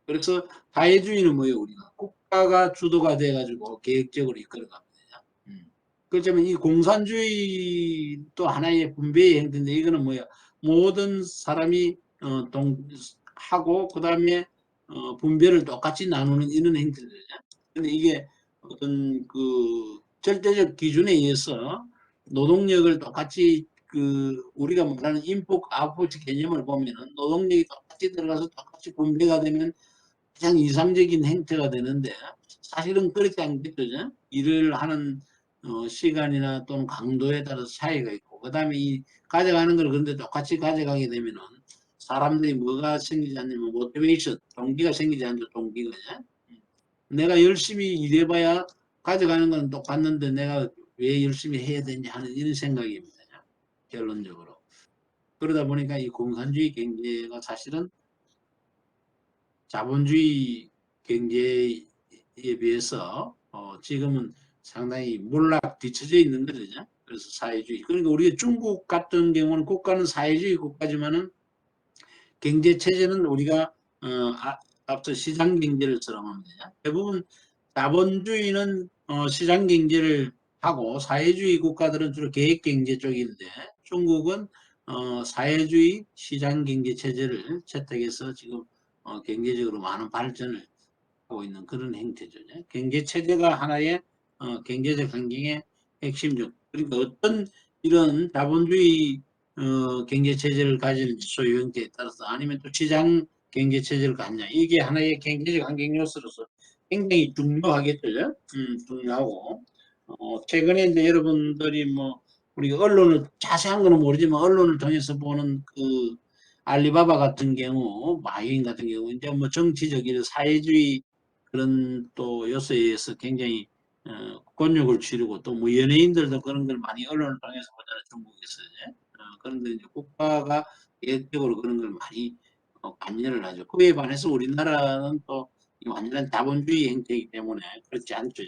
그래서 사회주의는 뭐예요? 우리가 국가가 주도가 돼가지고 계획적으로 이끌어갑니다. 그렇지만 이 공산주의도 하나의 분배의 형태인데, 이거는 뭐야? 모든 사람이 하고 그 다음에 분배를 똑같이 나누는 이런 형태죠. 근데 이게 어떤 절대적 기준에 의해서 노동력을 똑같이 우리가 말하는 인풋 아웃풋 개념을 보면은 노동력이 똑같이 들어가서 똑같이 분배가 되면 가장 이상적인 행태가 되는데, 사실은 그렇지 않겠죠. 일을 하는 시간이나 또는 강도에 따라서 차이가 있고, 그 다음에 이 가져가는 걸 그런데 똑같이 가져가게 되면은 사람들이 뭐가 생기지 않냐면 모티베이션, 동기가 생기지 않죠. 동기가. 내가 열심히 일해봐야 가져가는 건 똑같는데 내가 왜 열심히 해야 되냐 하는 이런 생각입니다. 결론적으로. 그러다 보니까 이 공산주의 경제가 사실은 자본주의 경제에 비해서 지금은 상당히 몰락 뒤처져 있는 거죠. 그래서 사회주의. 그러니까 우리가 중국 같은 경우는 국가는 사회주의 국가지만은 경제 체제는 우리가 앞서 시장 경제를 처럼합니다. 대부분 자본주의는 시장 경제를 하고, 사회주의 국가들은 주로 계획 경제 쪽인데, 중국은 사회주의 시장 경제 체제를 채택해서 지금 경제적으로 많은 발전을 하고 있는 그런 형태죠. 경제 체제가 하나의 경제적 환경의 핵심적. 그러니까 어떤 이런 자본주의 경제 체제를 가지는지 소유 형태에 따라서, 아니면 또 시장 경제 체제를 갖냐, 이게 하나의 경제적 환경 요소로서 굉장히 중요하겠죠. 중요하고 최근에 이제 여러분들이 뭐 우리가 언론을 자세한 거는 모르지만 언론을 통해서 보는 알리바바 같은 경우, 마윈 같은 경우 이제 뭐 정치적인 사회주의 그런 또 요소에 의해서 굉장히 권력을 쥐르고, 또 뭐 연예인들도 그런 걸 많이 언론을 통해서 보잖아요. 중국에서. 그런데 이제 국가가 계획적으로 그런 걸 많이 관여를 하죠. 그에 반해서 우리나라는 또 완전한 자본주의 형태이기 때문에 그렇지 않죠.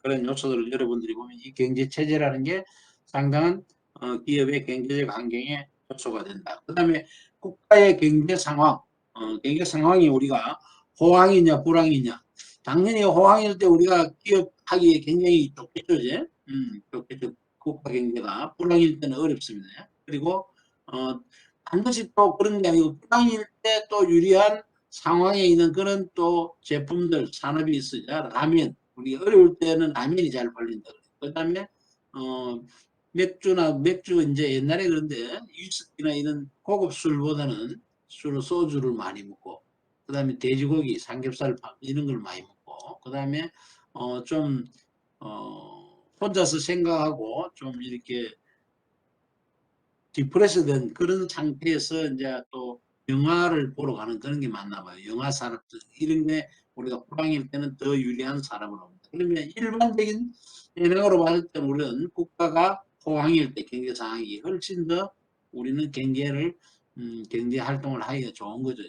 그런 요소들을 여러분들이 보면 이 경제 체제라는 게 상당한 기업의 경제적 환경의 요소가 된다. 그 다음에 국가의 경제 상황, 경제 상황이 우리가 호황이냐 불황이냐. 당연히 호황일 때 우리가 기업하기에 굉장히 좋겠죠. 좋겠죠. 국가 경제가. 불황일 때는 어렵습니다. 그리고 반드시 또 그런 게 아니고 불황일 때 또 유리한 상황에 있는 그런 또 제품들, 산업이 있어요. 라면. 우리 어려울 때는 라면이 잘 팔린다. 그 다음에 맥주 이제 옛날에 그런데 위스키나 이런 고급 술보다는 주로 소주를 많이 먹고, 그 다음에 돼지고기, 삼겹살 이런 걸 많이 먹고, 그 다음에 좀 혼자서 생각하고 좀 이렇게 디프레스 된 그런 상태에서 이제 또 영화를 보러 가는 그런 게 많나 봐요. 영화 산업들 이런 게 우리가 호랑일 때는 더 유리한 사람으로 봅니다. 그러면 일반적인 예능으로 봤을 때 우리는 국가가 호황일 때 경제 상황이 훨씬 더 우리는 경제 활동을 하기가 좋은 거죠.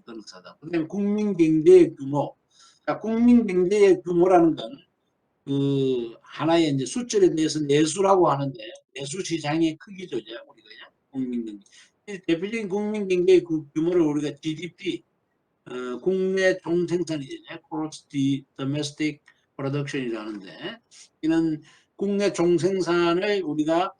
그런 거다. 그다음에 국민 경제의 규모. 그러니까 국민 경제의 규모라는 건 그 하나의 이제 수준에 대해서 내수라고 하는데 내수 시장의 크기죠, 이제 우리가 국민 경제. 대표적인 국민 경제의 그 규모를 우리가 GDP, 국내 총생산이죠, Gross Domestic Production이라는데 이는 국내 총생산을 우리가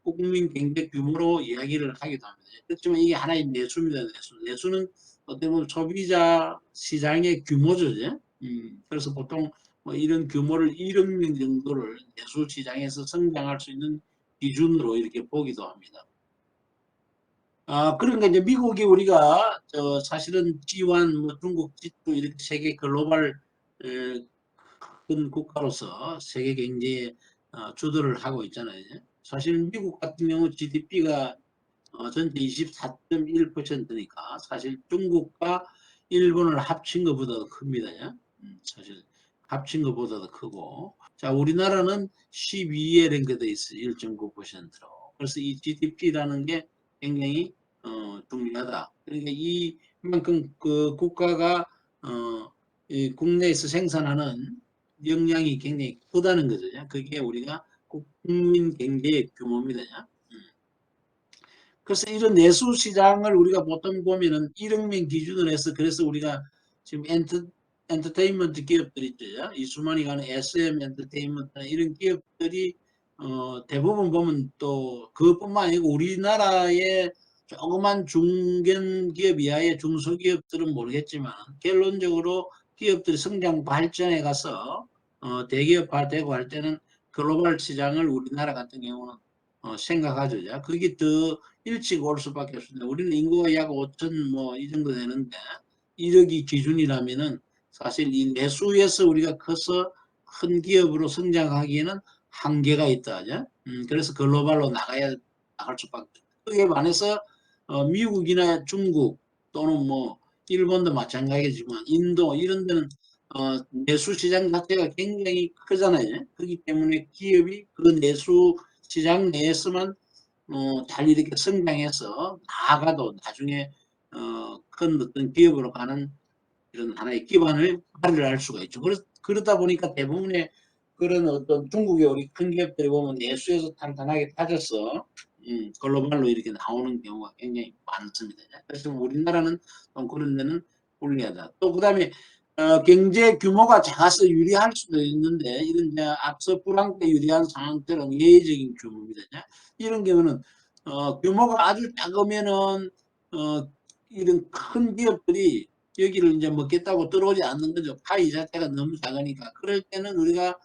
국민 경제 규모로 이야기를 하기도 합니다. 그렇지만 이게 하나의 내수입니다, 내수. 내수는 어떻게 보면 소비자 시장의 규모죠, 그래서 보통 뭐 이런 규모를 1억 명 정도를 내수 시장에서 성장할 수 있는 기준으로 이렇게 보기도 합니다. 그러니까 이제 미국이 우리가 사실은 G1, 뭐 중국 G2 이렇게 세계 글로벌 큰 국가로서 세계 경제에 주도를 하고 있잖아요. 사실 미국 같은 경우 GDP가 전체 24.1%니까 사실 중국과 일본을 합친 것보다 더 큽니다. 사실 합친 것보다 더 크고, 자 우리나라는 12위에 랭크되어 있어요. 1.9%로. 그래서 이 GDP라는 게 굉장히 중요하다. 그러니까 이만큼 그 국가가 이 국내에서 생산하는 역량이 굉장히 크다는 거죠. 그게 우리가 국민 경제의 규모입니다. 그래서 이런 내수 시장을 우리가 보통 보면은 1억 명 기준으로 해서 그래서 우리가 지금 엔터테인먼트 기업들 있죠. 이수만이 가는 SM 엔터테인먼트 이런 기업들이 대부분 보면 또 그것뿐만 아니고 우리나라의 조그만 중견 기업 이하의 중소기업들은 모르겠지만 결론적으로 기업들이 성장 발전해 가서 대기업화되고 할 때는 글로벌 시장을 우리나라 같은 경우는 생각하죠. 그게 더 일찍 올 수밖에 없습니다. 우리는 인구가 약 5천 뭐 이 정도 되는데 1억이 기준이라면은 사실 이 내수에서 우리가 커서 큰 기업으로 성장하기에는 한계가 있다. 그래서 글로벌로 나갈 수밖에 없다. 그에 반해서 미국이나 중국 또는 뭐 일본도 마찬가지지만 인도 이런 데는 내수 시장 자체가 굉장히 크잖아요. 그렇기 때문에 기업이 그 내수 시장 내에서만 잘 이렇게 성장해서 나아가도 나중에 큰 어떤 기업으로 가는 이런 하나의 기반을 마련할 수가 있죠. 그러다 보니까 대부분의 그런 어떤 중국의 우리 큰 기업들이 보면 내수에서 탄탄하게 따져서 글로벌로 이렇게 나오는 경우가 굉장히 많습니다. 그래서 우리나라는 좀 그런 데는 불리하다. 또 그다음에 경제 규모가 작아서 유리할 수도 있는데 이런 이제 앞서 불황 때 유리한 상황처럼 예외적인 규모입니다. 이런 경우는 규모가 아주 작으면은 이런 큰 기업들이 여기를 이제 먹겠다고 들어오지 않는 거죠. 파이 자체가 너무 작으니까. 그럴 때는 우리가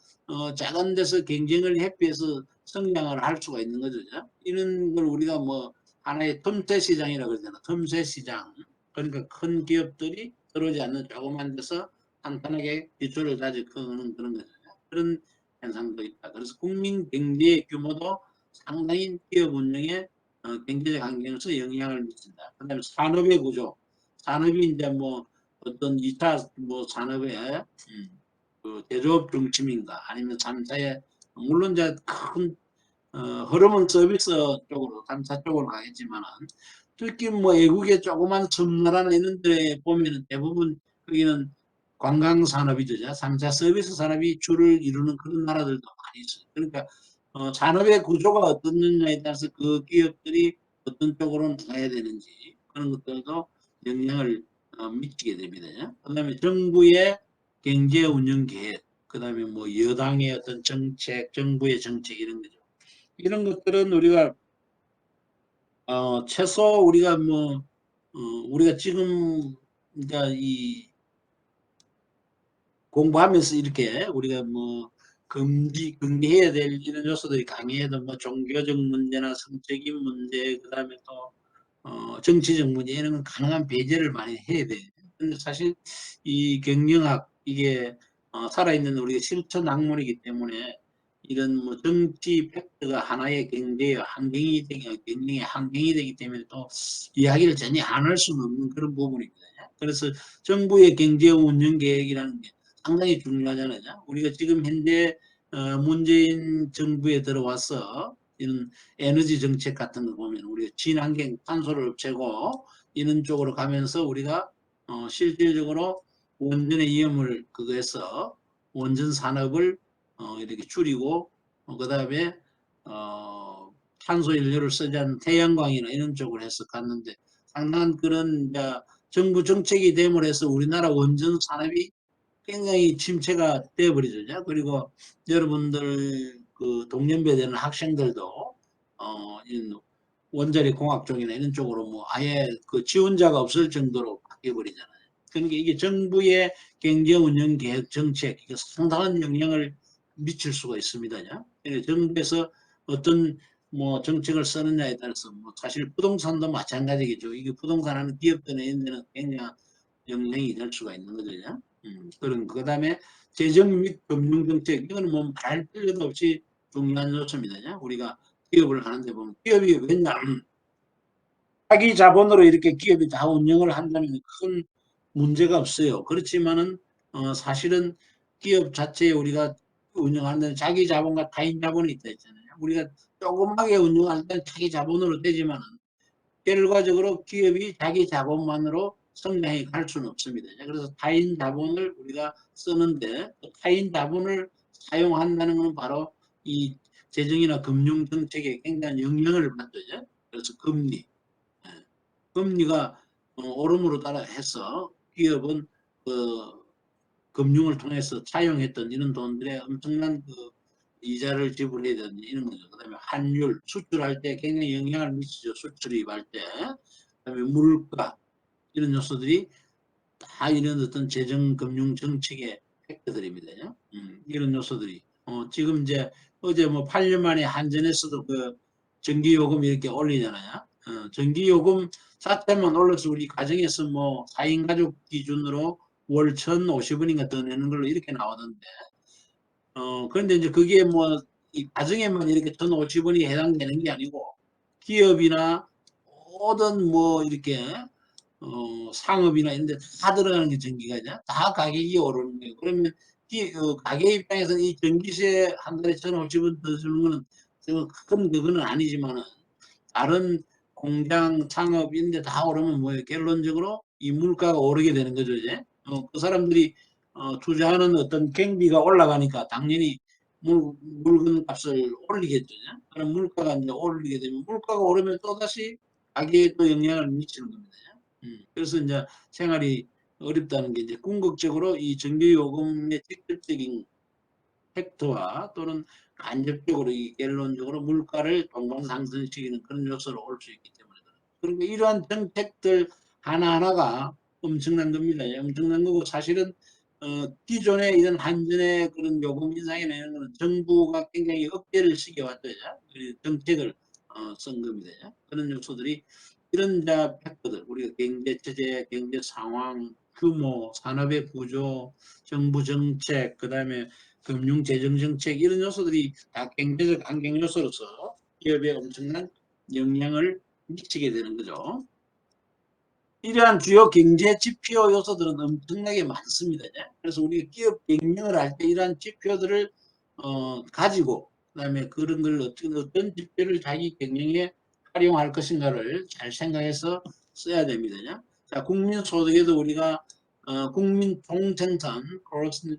작은 데서 경쟁을 회피해서 성장을 할 수가 있는 거죠. 이런 걸 우리가 뭐 하나의 틈새 시장이라고 그러잖아. 틈새 시장. 그러니까 큰 기업들이 들어오지 않는 조그만 데서 탄탄하게 기초를 다지는 그런 거죠. 그런 현상도 있다. 그래서 국민 경제의 규모도 상당히 기업 운영에 경제적 환경에서 영향을 미친다. 그다음에 산업의 구조. 산업이 이제 뭐 어떤 2차 뭐 산업의 그 제조업 중심인가 아니면 3차에 물론 이제 큰 흐름은 서비스 쪽으로 3차 쪽으로 가겠지만은 특히 뭐 외국의 조그만 섬나라나 이런 데 보면은 대부분 거기는 관광 산업이죠. 3차 서비스 산업이 주를 이루는 그런 나라들도 많이 있어요. 그러니까 산업의 구조가 어떻느냐에 따라서 그 기업들이 어떤 쪽으로 나가야 되는지 그런 것들도 영향을 미치게 됩니다. 그다음에 정부의 경제 운영 계획, 그다음에 뭐 여당의 어떤 정책, 정부의 정책 이런 거죠. 이런 것들은 우리가 최소 우리가 뭐 우리가 지금 그러니까 이 공부하면서 이렇게 우리가 뭐 금기해야 될 이런 요소들이 강해도 뭐 종교적 문제나 성적인 문제, 그 다음에 또 정치적 문제 이런 건 가능한 배제를 많이 해야 돼. 근데 사실 이 경영학 이게 살아있는 우리가 실천 학문이기 때문에 이런 뭐 정치 팩트가 하나의 경제의 환경이 되기, 경영의 환경이 되기 때문에 또 이야기를 전혀 안 할 수는 없는 그런 부분입니다. 그래서 정부의 경제 운영 계획이라는 게 상당히 중요하잖아요. 우리가 지금 현재 문재인 정부에 들어와서 이런 에너지 정책 같은 거 보면 우리가 친환경 탄소를 없애고 이런 쪽으로 가면서 우리가 실질적으로 원전의 위험을 그거해서 원전 산업을 이렇게 줄이고 그 다음에 탄소 연료를 쓰지 않는 태양광이나 이런 쪽으로 해서 갔는데 상당한 그런 정부 정책이 됨으로 해서 우리나라 원전 산업이 굉장히 침체가 되어버리죠. 그리고 여러분들 그 동년배 되는 학생들도 원자력 공학 쪽이나 이런 쪽으로 뭐 아예 그 지원자가 없을 정도로 바뀌어 버리잖아요. 그러니까 이게 정부의 경제 운영 계획 정책 이게 상당한 영향을 미칠 수가 있습니다. 그러니까 정부에서 어떤 뭐 정책을 쓰느냐에 따라서 뭐 사실 부동산도 마찬가지겠죠. 이게 부동산 하는 기업들은 이런 데는 굉장히 영향이 될 수가 있는 거죠. 그런 그다음에 재정 및 금융 정책 이거는 뭐 말할 필요도 없이 중요한 요소입니다. 우리가 기업을 하는데 보면 기업이 왜냐하면 자기 자본으로 이렇게 기업이 다 운영을 한다면 큰 문제가 없어요. 그렇지만은 사실은 기업 자체에 우리가 운영하는 자기 자본과 타인 자본이 있다 했잖아요. 우리가 조그맣게 운영할 때는 자기 자본으로 되지만은 결과적으로 기업이 자기 자본만으로 성장해 갈 수는 없습니다. 그래서 타인 자본을 우리가 쓰는데 타인 자본을 사용한다는 것은 바로 이 재정이나 금융 정책에 굉장히 영향을 받죠. 그래서 금리, 금리가 오름으로 따라 해서 기업은 그 금융을 통해서 차용했던 이런 돈들의 엄청난 그 이자를 지불해야 되는 이런 거죠. 그 다음에 환율, 수출할 때 굉장히 영향을 미치죠. 수출입할 때. 그 다음에 물가, 이런 요소들이 다 이런 어떤 재정, 금융 정책의 팩트들입니다. 이런 요소들이. 지금 이제 어제 뭐 8년 만에 한전에서도 그 전기요금 이렇게 올리잖아요. 전기요금 자체만 올려서 우리 가정에서 뭐 4인 가족 기준으로 월 1,050원인가 더 내는 걸로 이렇게 나오던데 그런데 이제 그게 뭐, 이 가정에만 이렇게 1,050원이 해당되는 게 아니고, 기업이나 모든 뭐, 이렇게, 상업이나 이런 데 다 들어가는 게 전기가 이제 다 가격이 오르는 거예요. 그러면 가게 입장에서는 이 전기세 한 달에 1,050원 더 주는 거는 큰 그거는 아니지만은, 다른 공장, 창업 이런 데 다 오르면 뭐예요? 결론적으로 이 물가가 오르게 되는 거죠, 이제. 그 사람들이 투자하는 어떤 경비가 올라가니까 당연히 물건 값을 올리겠죠. 그럼 물가가 이제 오르게 되면 물가가 오르면 또다시 가격에 또 영향을 미치는 겁니다. 그래서 이제 생활이 어렵다는 게 이제 궁극적으로 이 전기요금의 직접적인 팩트와 또는 간접적으로 이 결론적으로 물가를 동반 상승시키는 그런 요소로 올 수 있기 때문에 그러니까 이러한 정책들 하나하나가 엄청난 겁니다. 엄청난 거고 사실은 기존의 이런 한전의 그런 요금 인상이나 이런 거는 정부가 굉장히 억제를 시켜왔죠. 정책을 쓴 겁니다. 그런 요소들이 이런 팩터들 우리가 경제 체제, 경제 상황, 규모, 산업의 구조, 정부 정책, 그다음에 금융 재정 정책 이런 요소들이 다 경제적 환경 요소로서 기업에 엄청난 영향을 미치게 되는 거죠. 이러한 주요 경제 지표 요소들은 엄청나게 많습니다. 그래서 우리가 기업 경영을 할 때 이러한 지표들을 가지고 그다음에 그런 걸 어떤 지표를 자기 경영에 활용할 것인가를 잘 생각해서 써야 됩니다. 자, 국민 소득에도 우리가 국민 총생산 gross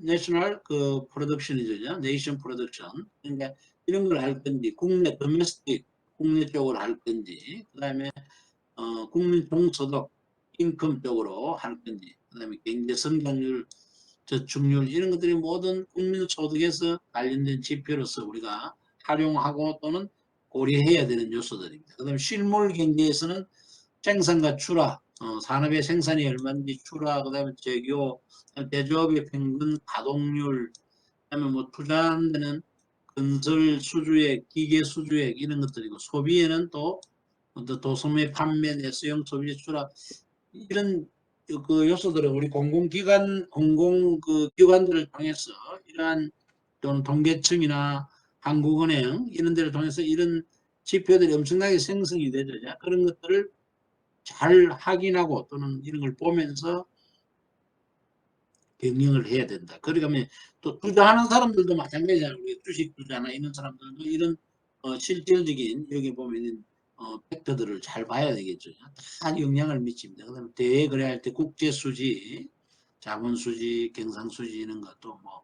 national 그 production이죠. nation production. 그러니까 이런 걸 할 건지 국내 domestic 국내 쪽으로 할 건지 그다음에 국민 총소득 인컴 쪽으로 할 건지 그다음에 경제 성장률 저축률 이런 것들이 모든 국민 소득에서 관련된 지표로서 우리가 활용하고 또는 고려해야 되는 요소들입니다. 그다음에 실물 경제에서는 생산과 출하, 산업의 생산이 얼마인지 출하, 그다음에 제조, 대조업의 평균 가동률, 그다음에 뭐 투자하는 데는 건설 수주액, 기계 수주액 이런 것들이고 소비에는 또 도소매 판매, 내수용 소비 추락 이런 그 요소들은 우리 공공 그 기관들을 통해서 이러한 또는 통계청이나 한국은행 이런 데를 통해서 이런 지표들이 엄청나게 생성이 되죠. 그런 것들을 잘 확인하고 또는 이런 걸 보면서 경영을 해야 된다. 그러면 또 투자하는 사람들도 마찬가지잖아요. 우리 주식 투자나 이런 사람들도 이런 실질적인 여기 보면은 팩터들을 잘 봐야 되겠죠. 다 영향을 미칩니다. 그다음에 대거래할 때 국제 수지, 자본 수지, 경상 수지 이런 것도 뭐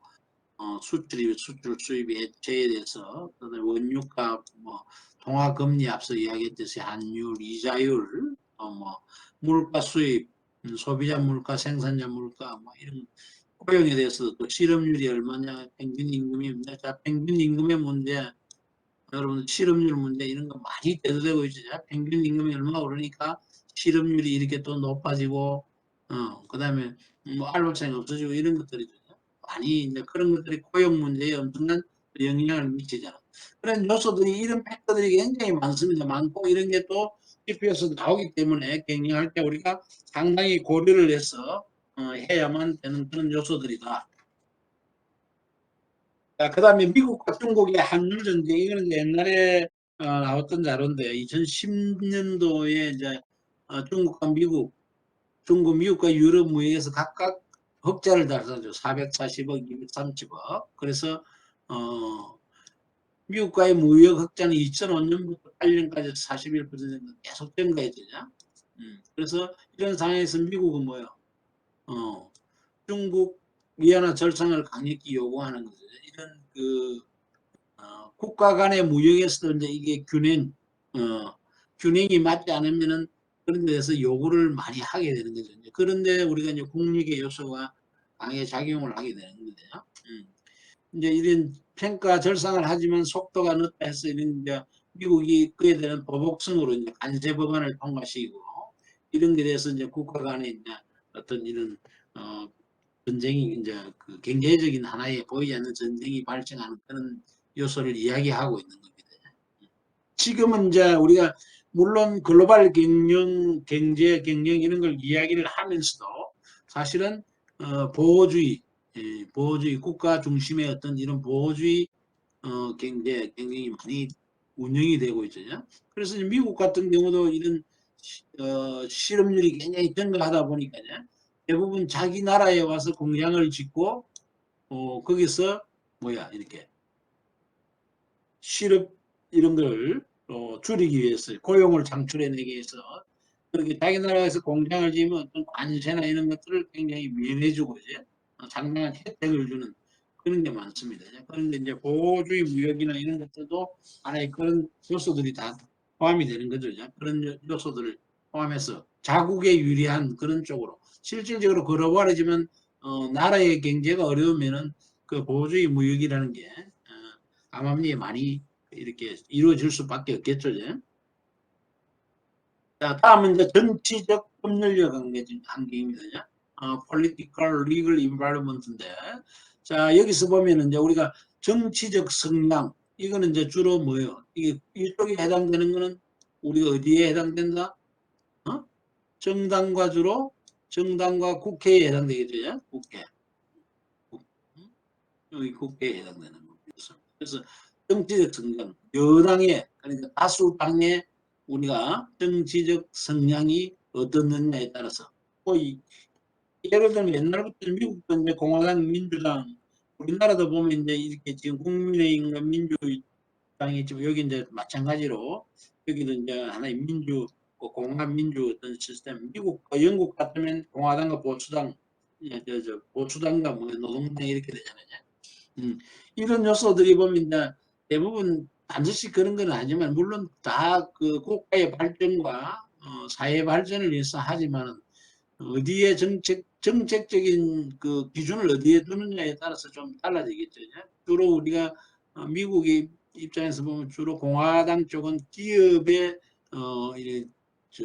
수출 수입이 해체에 대해서 그다음에 원유값, 뭐 통화금리 앞서 이야기했듯이 환율, 이자율, 뭐 물가 수입, 소비자 물가, 생산자 물가, 뭐 이런 고용에 대해서 또 실업률이 얼마냐, 평균 임금입니다. 자, 평균 임금의 문제, 여러분 실업률 문제 이런 거 많이 대두되고 있죠. 평균 임금이 얼마 오르니까 실업률이 이렇게 또 높아지고, 그다음에 뭐 알바생이 없어지고 이런 것들이 많이 이제 그런 것들이 고용 문제에 엄청난 영향을 미치잖아. 그런 요소들이 이런 팩터들이 굉장히 많습니다. 많고 이런 게 또 GP에서 나오기 때문에 경영할 때 우리가 상당히 고려를 해서 해야만 되는 그런 요소들이다. 그 다음에 미국과 중국의 한일 전쟁, 이거는 옛날에 나왔던 자료인데, 2010년도에 이제 중국과 미국과 유럽 무역에서 각각 흑자를 달성하죠. 440억, 230억. 그래서, 미국과의 무역 흑자는 2005년부터 8년까지 41% 정도 계속 증가했잖아. 그래서 이런 상황에서 미국은 뭐예요? 중국 위안화 절상을 강력히 요구하는 거죠. 이런 국가 간의 무역에서도 이제 이게 균형이 맞지 않으면은 그런 데서 요구를 많이 하게 되는 거죠. 그런데 우리가 이제 국력의 요소가 강하게 작용을 하게 되는 건데요. 이제 이런 평가 절상을 하지만 속도가 늦다 해서 이런 이제 미국이 그에 대한 보복성으로 이제 관세 법안을 통과시키고 이런 게 돼서 이제 국가 간의 이제 어떤 이런 전쟁이 이제 그 경제적인 하나의 보이지 않는 전쟁이 발생하는 그런 요소를 이야기하고 있는 겁니다. 지금은 이제 우리가 물론 글로벌 경제 경영 이런 걸 이야기를 하면서도 사실은 보호주의, 보호주의 국가 중심의 어떤 이런 보호주의 경영이 많이 운영이 되고 있죠. 그래서 미국 같은 경우도 이런 실업률이 굉장히 증가하다 보니까 대부분 자기 나라에 와서 공장을 짓고 거기서 뭐야 이렇게 실업 이런 걸 줄이기 위해서 고용을 창출해내기 위해서 그렇게 자기 나라에서 공장을 지으면 어떤 관세나 이런 것들을 굉장히 면해주고 이제 상당한 혜택을 주는 그런 게 많습니다. 그런데 이제 보호주의 무역이나 이런 것들도 하나의 그런 요소들이 다 포함이 되는 거죠. 그런 요소들을 포함해서 자국에 유리한 그런 쪽으로 실질적으로 글로벌해지면 나라의 경제가 어려우면은 그 보호주의 무역이라는 게 암암리에 많이 이렇게 이루어질 수밖에 없겠죠. 자, 다음은 이제 정치적 법률력 한계입니다. political legal environment인데, 자, 여기서 보면은 이제 우리가 정치적 성향, 이거는 이제 주로 뭐예요? 이게 이쪽에 해당되는 거는 우리가 어디에 해당된다? 정당과 주로 정당과 국회에 해당되겠죠. 국회. 여기 국회에 해당되는 겁니다. 그래서 정치적 성향, 여당의 그러니까 다수당의 우리가 정치적 성향이 어떻느냐에 따라서 뭐 예를 들면 옛날부터 미국도 이제 공화당, 민주당, 우리나라도 보면 이제 이렇게 지금 국민의힘과 민주당이 있지만 여기 이제 마찬가지로 여기도 이제 하나의 공화 민주 어떤 시스템, 미국과 영국 같으면 공화당과 보수당, 보수당과 뭐 노동당 이렇게 되잖아요. 이런 요소들이 보면 이제 대부분 반드시 그런 건 아니지만 물론 다 그 국가의 발전과 사회 발전을 위해서 하지만 어디에 정책적인 그 기준을 어디에 두느냐에 따라서 좀 달라지겠죠. 주로 우리가 미국의 입장에서 보면 주로 공화당 쪽은 기업의 이제 저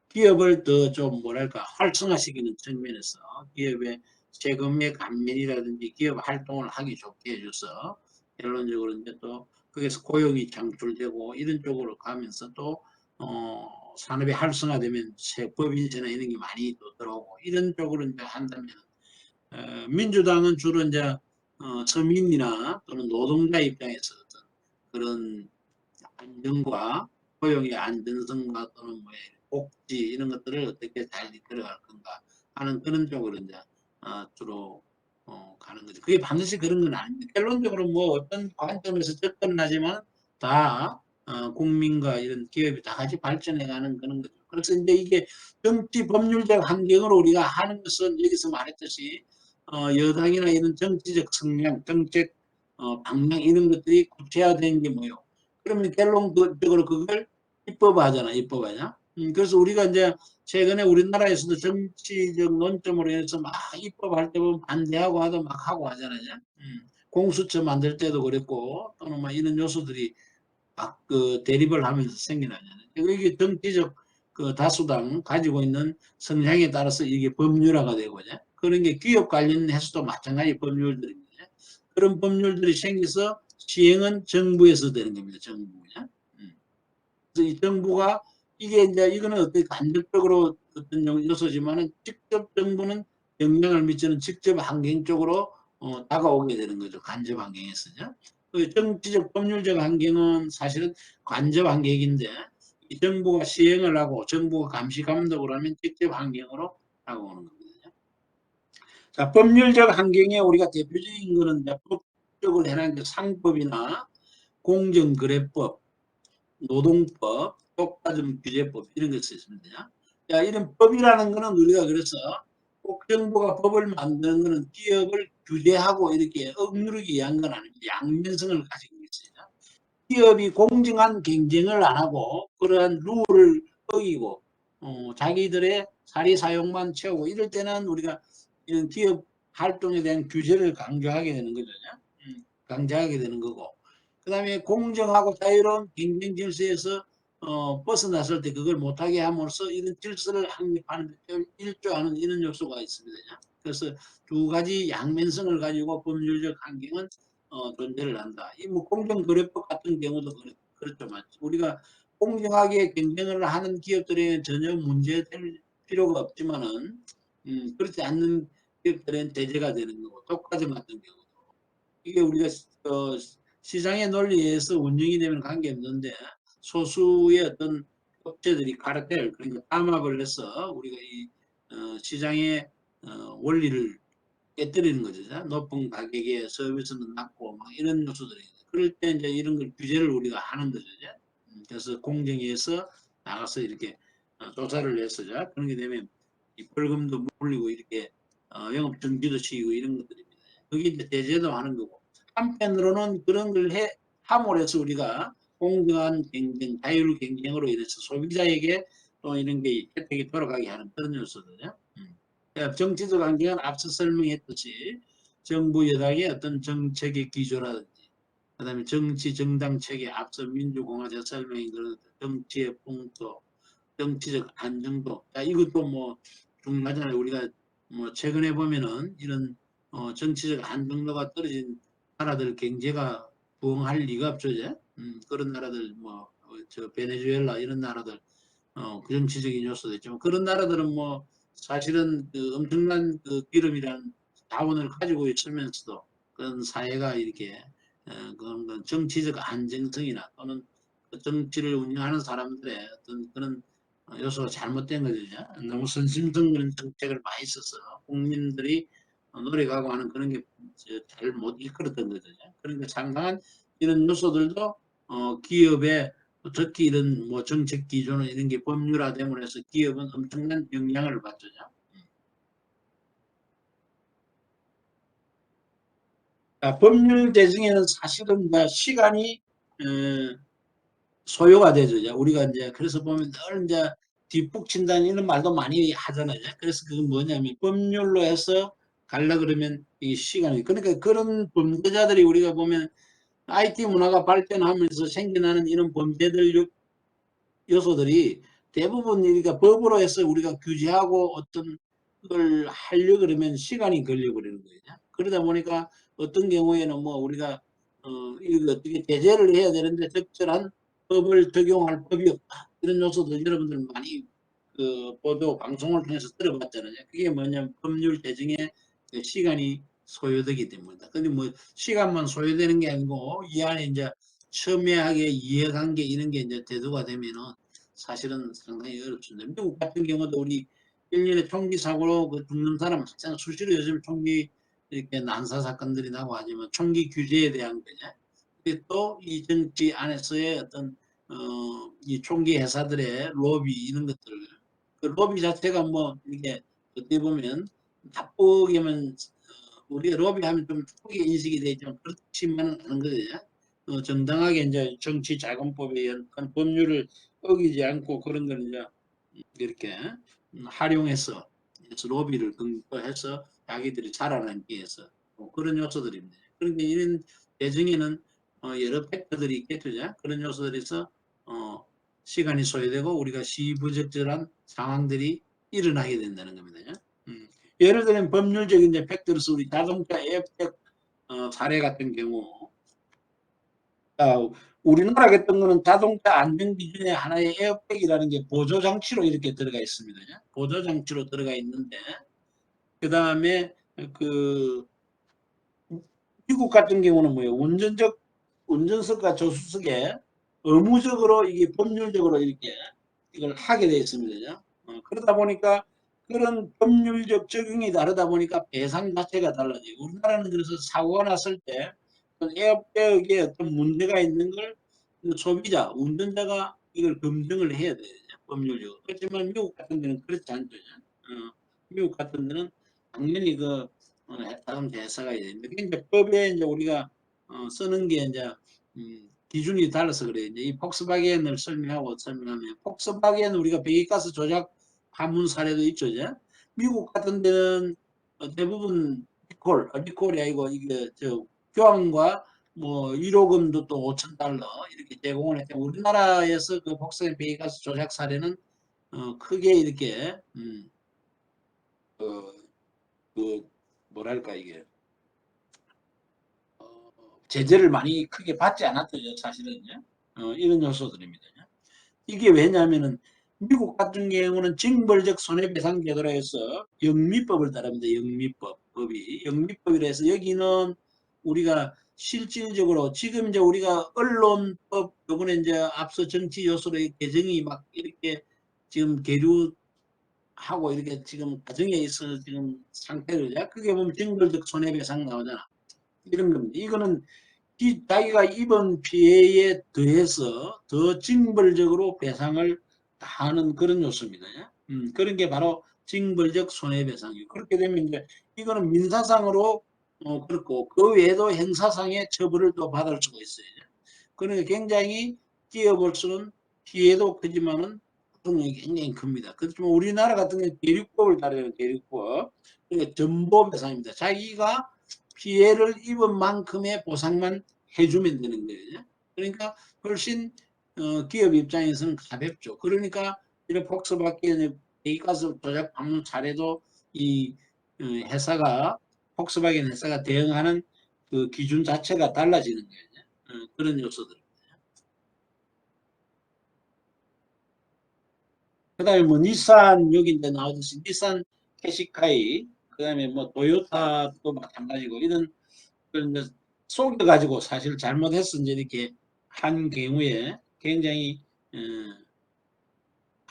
기업을 더 좀 뭐랄까 활성화시키는 측면에서 기업의 세금의 감면이라든지 기업 활동을 하기 좋게 해줘서 결론적으로 이제 또 거기서 고용이 창출되고 이런 쪽으로 가면서 또 산업이 활성화되면 법인세나 이런 게 많이 또 들어오고 이런 쪽으로 이제 한다면 민주당은 주로 이제 서민이나 또는 노동자 입장에서 어떤 그런 안정과 고용의 안전성과 또는 뭐 복지 이런 것들을 어떻게 잘 이끌어갈 건가 하는 그런 쪽으로 이제 주로 가는 거죠. 그게 반드시 그런 건 아닙니다. 결론적으로 뭐 어떤 관점에서 접근하지만 다 국민과 이런 기업이 다 같이 발전해가는 그런 거죠. 그래서 이제 이게 정치 법률적 환경으로 우리가 하는 것은 여기서 말했듯이 여당이나 이런 정치적 성향, 정책 방향 이런 것들이 구체화된 게 뭐요? 그러면 결론적으로 그걸 입법화하잖아, 입법화냐? 그래서 우리가 이제 최근에 우리나라에서도 정치적 논점으로 해서 막 입법할 때 보면 반대하고 하도 막 하고 하잖아요. 공수처 만들 때도 그랬고 또는 막 이런 요소들이 막 그 대립을 하면서 생겨나잖아요. 이게 정치적 그 다수당 가지고 있는 성향에 따라서 이게 법률화가 되고요. 그런 게 기업 관련해서도 마찬가지 법률들입니다. 그런 법률들이 생겨서 시행은 정부에서 되는 겁니다. 정부냐. 그래서 이 정부가 이게 이제 이거는 어떻게 간접적으로 어떤 요소지만은 직접 정부는 영향을 미치는 직접 환경 쪽으로 다가오게 되는 거죠. 간접 환경에서죠. 그 정치적 법률적 환경은 사실은 간접 환경인데 이 정부가 시행을 하고 정부가 감시 감독을 하면 직접 환경으로 다가오는 겁니다. 자, 법률적 환경에 우리가 대표적인 거는 법적으로 해놓은 게 상법이나 공정거래법, 노동법, 효과점규제법 이런 것이 있습니다. 자, 이런 법이라는 거는 우리가 그래서 꼭 정부가 법을 만드는 거는 기업을 규제하고 이렇게 억누르기 위한 건 아닙니다. 양면성을 가지고 있어요. 기업이 공정한 경쟁을 안 하고 그러한 룰을 어기고 자기들의 사리 사욕만 채우고 이럴 때는 우리가 이런 기업 활동에 대한 규제를 강조하게 되는 거죠. 강조하게 되는 거고 그 다음에 공정하고 자유로운 경쟁 질서에서 벗어났을 때 그걸 못하게 함으로써 이런 질서를 확립하는 데 일조하는 이런 요소가 있습니다. 그래서 두 가지 양면성을 가지고 법률적 환경은 존재를 한다. 이 뭐 공정거래법 같은 경우도 그렇죠. 우리가 공정하게 경쟁을 하는 기업들에는 전혀 문제될 필요가 없지만은 그렇지 않는 기업들은 제재가 되는 거고 독과점 같은 경우도 이게 우리가 시장의 논리에서 운영이 되면 관계없는데 소수의 어떤 업체들이 카르텔 그러니까 담합을 해서 우리가 이 시장의 원리를 깨뜨리는 거죠. 높은 가격에 서비스는 낮고 막 이런 요소들이 그럴 때 이제 이런 걸 규제를 우리가 하는 거죠. 그래서 공정위에서 나가서 이렇게 조사를 해서 그런 게 되면 이 벌금도 물리고 이렇게 영업 정지도 시키고 이런 것들입니다. 그게 이제 제재도 하는 거고 한편으로는 그런 걸 함으로 해서 우리가 공정한 경쟁, 자율 경쟁으로 인해서 소비자에게 또 이런 게 혜택이 돌아가게 하는 그런 요소들이요. 정치적 관계는 앞서 설명했듯이 정부 여당의 어떤 정책의 기조라든지 그다음에 정치 정당 체계 앞서 민주공화제 설명인 그런 정치의 풍토, 정치적 안정도 이것도 뭐 중요하잖아요. 우리가 뭐 최근에 보면은 이런 정치적 안정도가 떨어진 나라들 경제가 부흥할 리가 없죠. 그런 나라들 뭐 저 베네수엘라 이런 나라들 그 정치적인 요소도 있지만 그런 나라들은 뭐 사실은 그 엄청난 그 기름이라는 자원을 가지고 있으면서도 그런 사회가 이렇게 그런 정치적 안정성이나 또는 그 정치를 운영하는 사람들의 어떤 그런 요소가 잘못된 거죠. 너무 선심성그런 정책을 많이 써서 국민들이 노력하고 하는 그런 게 잘 못 이끌었던 거죠. 그러니까 상당한 이런 요소들도 기업의 특히 이런 뭐 정책 기조는 이런 게 법률화됨으로 해서 기업은 엄청난 영향을 받죠. 법률 제정에는 사실은 시간이 소요가 되죠. 우리가 이제 그래서 보면 늘 이제 뒷북친다는 이런 말도 많이 하잖아요. 그래서 그건 뭐냐면 법률로 해서 가려 그러면 이 시간이 그러니까 그런 범죄자들이 우리가 보면 IT 문화가 발전하면서 생겨나는 이런 범죄들 요소들이 대부분 우리가 법으로 해서 우리가 규제하고 어떤 걸 하려 그러면 시간이 걸려버리는 거예요. 그러다 보니까 어떤 경우에는 뭐 우리가 이거 어떻게 제재를 해야 되는데 적절한 법을 적용할 법이 없다. 이런 요소도 여러분들 많이 그 보도 방송을 통해서 들어봤잖아요. 그게 뭐냐면 법률 제정에 시간이 소요되기 때문이다. 근데 뭐 시간만 소요되는 게 아니고 이 안에 이제 첨예하게 이해관계 이런 게 이제 대두가 되면은 사실은 상당히 어렵습니다. 미국 같은 경우도 우리 1년에 총기 사고로 그 죽는 사람 항상 수시로 요즘 총기 이렇게 난사 사건들이 나고 하지만 총기 규제에 대한 거냐. 또 이 정치 안에서의 어떤 이 총기 회사들의 로비 이런 것들 그 로비 자체가 뭐 이게 어떻게 보면 나쁘게만 우리가 로비하면 좀 나쁘게 인식이 되지만 그렇지만은 않은 거죠. 정당하게 이제 정치 자금법에 의한 법률을 어기지 않고 그런 걸 이제 이렇게 활용해서 로비를 근거해서 자기들이 자라나기 위해서 그런 요소들입니다. 그런데 이런 대중에는 여러 팩터들이 있겠죠. 그런 요소들에서 시간이 소요되고 우리가 시부적절한 상황들이 일어나게 된다는 겁니다. 예를 들면 법률적인 이제 팩트로서 우리 자동차 에어백 사례 같은 경우 우리나라 같은 거는 자동차 안전 기준의 하나의 에어백이라는 게 보조 장치로 이렇게 들어가 있습니다. 보조 장치로 들어가 있는데 그 다음에 그 미국 같은 경우는 뭐예요? 운전석과 조수석에 의무적으로 이게 법률적으로 이렇게 이걸 하게 되어 있습니다. 그러다 보니까 그런 법률적 적용이 다르다 보니까 배상 자체가 달라져요. 우리나라는 그래서 사고가 났을 때 에어백에 어떤 문제가 있는 걸 소비자, 운전자가 이걸 검증을 해야 돼요. 법률적으로. 그렇지만 미국 같은 데는 그렇지 않죠. 미국 같은 데는 당연히 그 다음 대사가 있는데 이제 법에 이제 우리가 쓰는 게 이제 기준이 달라서 그래요. 이제 이 폭스바겐을 설명하면 폭스바겐 우리가 배기가스 조작 파문 사례도 있죠. 이제 미국 같은 데는 대부분 리콜이 아니고 이게 저 교환과 뭐 위로금도 또 5,000달러 이렇게 제공을 했고 우리나라에서 그 폭스바겐 배기가스 조작 사례는 크게 이렇게 어, 그 뭐랄까 이게 제재를 많이 크게 받지 않았죠. 사실은요. 이런 요소들입니다. 이게 왜냐하면은 미국 같은 경우는 징벌적 손해배상 제도로 해서 영미법을 따릅니다. 영미법이 영미법이라 해서 여기는 우리가 실질적으로 지금 이제 우리가 언론법 요번에 이제 앞서 정치 요소로 개정이 막 이렇게 지금 계류하고 이렇게 지금 과정에 있어 지금 상태를 그게 보면 징벌적 손해배상 나오잖아. 이런 겁니다. 이거는 자기가 입은 피해에 더해서 더 징벌적으로 배상을 하는 그런 요소입니다. 그런 게 바로 징벌적 손해배상이에요. 그렇게 되면 이제 이거는 민사상으로 그렇고 그 외에도 형사상의 처벌을 또 받을 수가 있어요. 그러니까 굉장히 기업으로서는 피해도 크지만은 고통이 굉장히 큽니다. 그렇지만 우리나라 같은 경우는 대륙법을 따르는 대륙법, 그러니까 전보배상입니다. 자기가 피해를 입은 만큼의 보상만 해주면 되는 거예요. 그러니까 훨씬 기업 입장에서는 가볍죠. 그러니까 이런 폭스바겐의 배기가스 조작 방문 사례도 이 회사가 폭스바겐 회사가 대응하는 그 기준 자체가 달라지는 거예요. 그런 요소들. 그 다음에 뭐 닛산 여기 이제 나오듯이 닛산 캐시카이 그 다음에 뭐 토요타도 마찬가지고 이런 그런 이제 속여가지고 사실 잘못해서 이제 이렇게 한 경우에 굉장히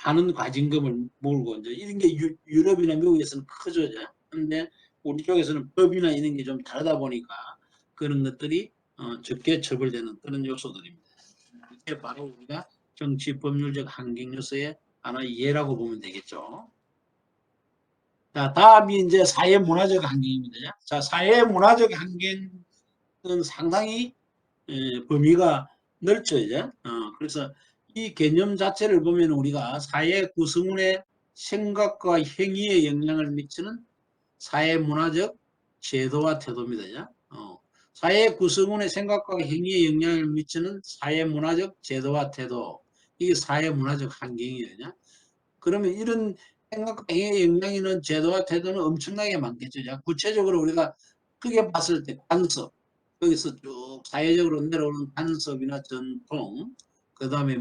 많은 과징금을 물고 이제 이런 게 유럽이나 미국에서는 크죠. 근데 우리 쪽에서는 법이나 이런 게 좀 다르다 보니까 그런 것들이 적게 처벌되는 그런 요소들입니다. 이게 바로 우리가 정치 법률적 환경 요소의 하나의 예라고 보면 되겠죠. 자, 다음이 이제 사회 문화적 환경입니다. 자, 사회 문화적 환경은 상당히 범위가 넓죠, 이제. 그래서 이 개념 자체를 보면 우리가 사회 구성원의 생각과 행위에 영향을 미치는 사회 문화적 제도와 태도입니다. 사회 구성원의 생각과 행위에 영향을 미치는 사회 문화적 제도와 태도. 이게 사회 문화적 환경이에요. 그러면 이런 생각과 행위에 영향이 있는 제도와 태도는 엄청나게 많겠죠. 자, 구체적으로 우리가 크게 봤을 때 간섭, 여기서 쭉 사회적으로 내려오는 간섭이나 전통, 그 다음에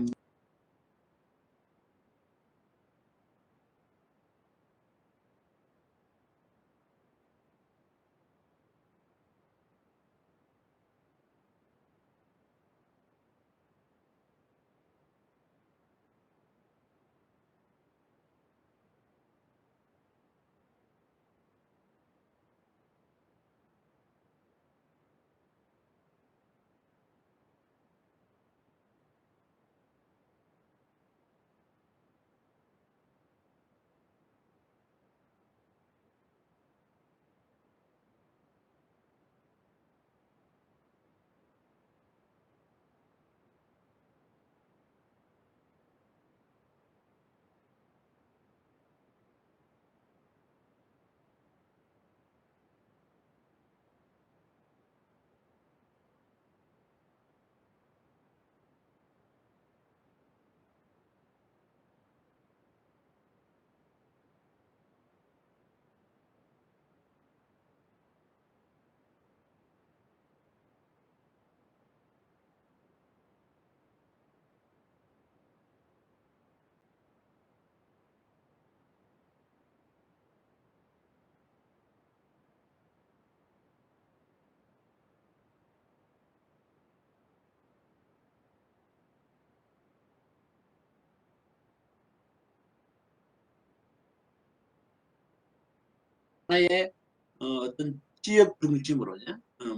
하나의 어떤 지역 중심으로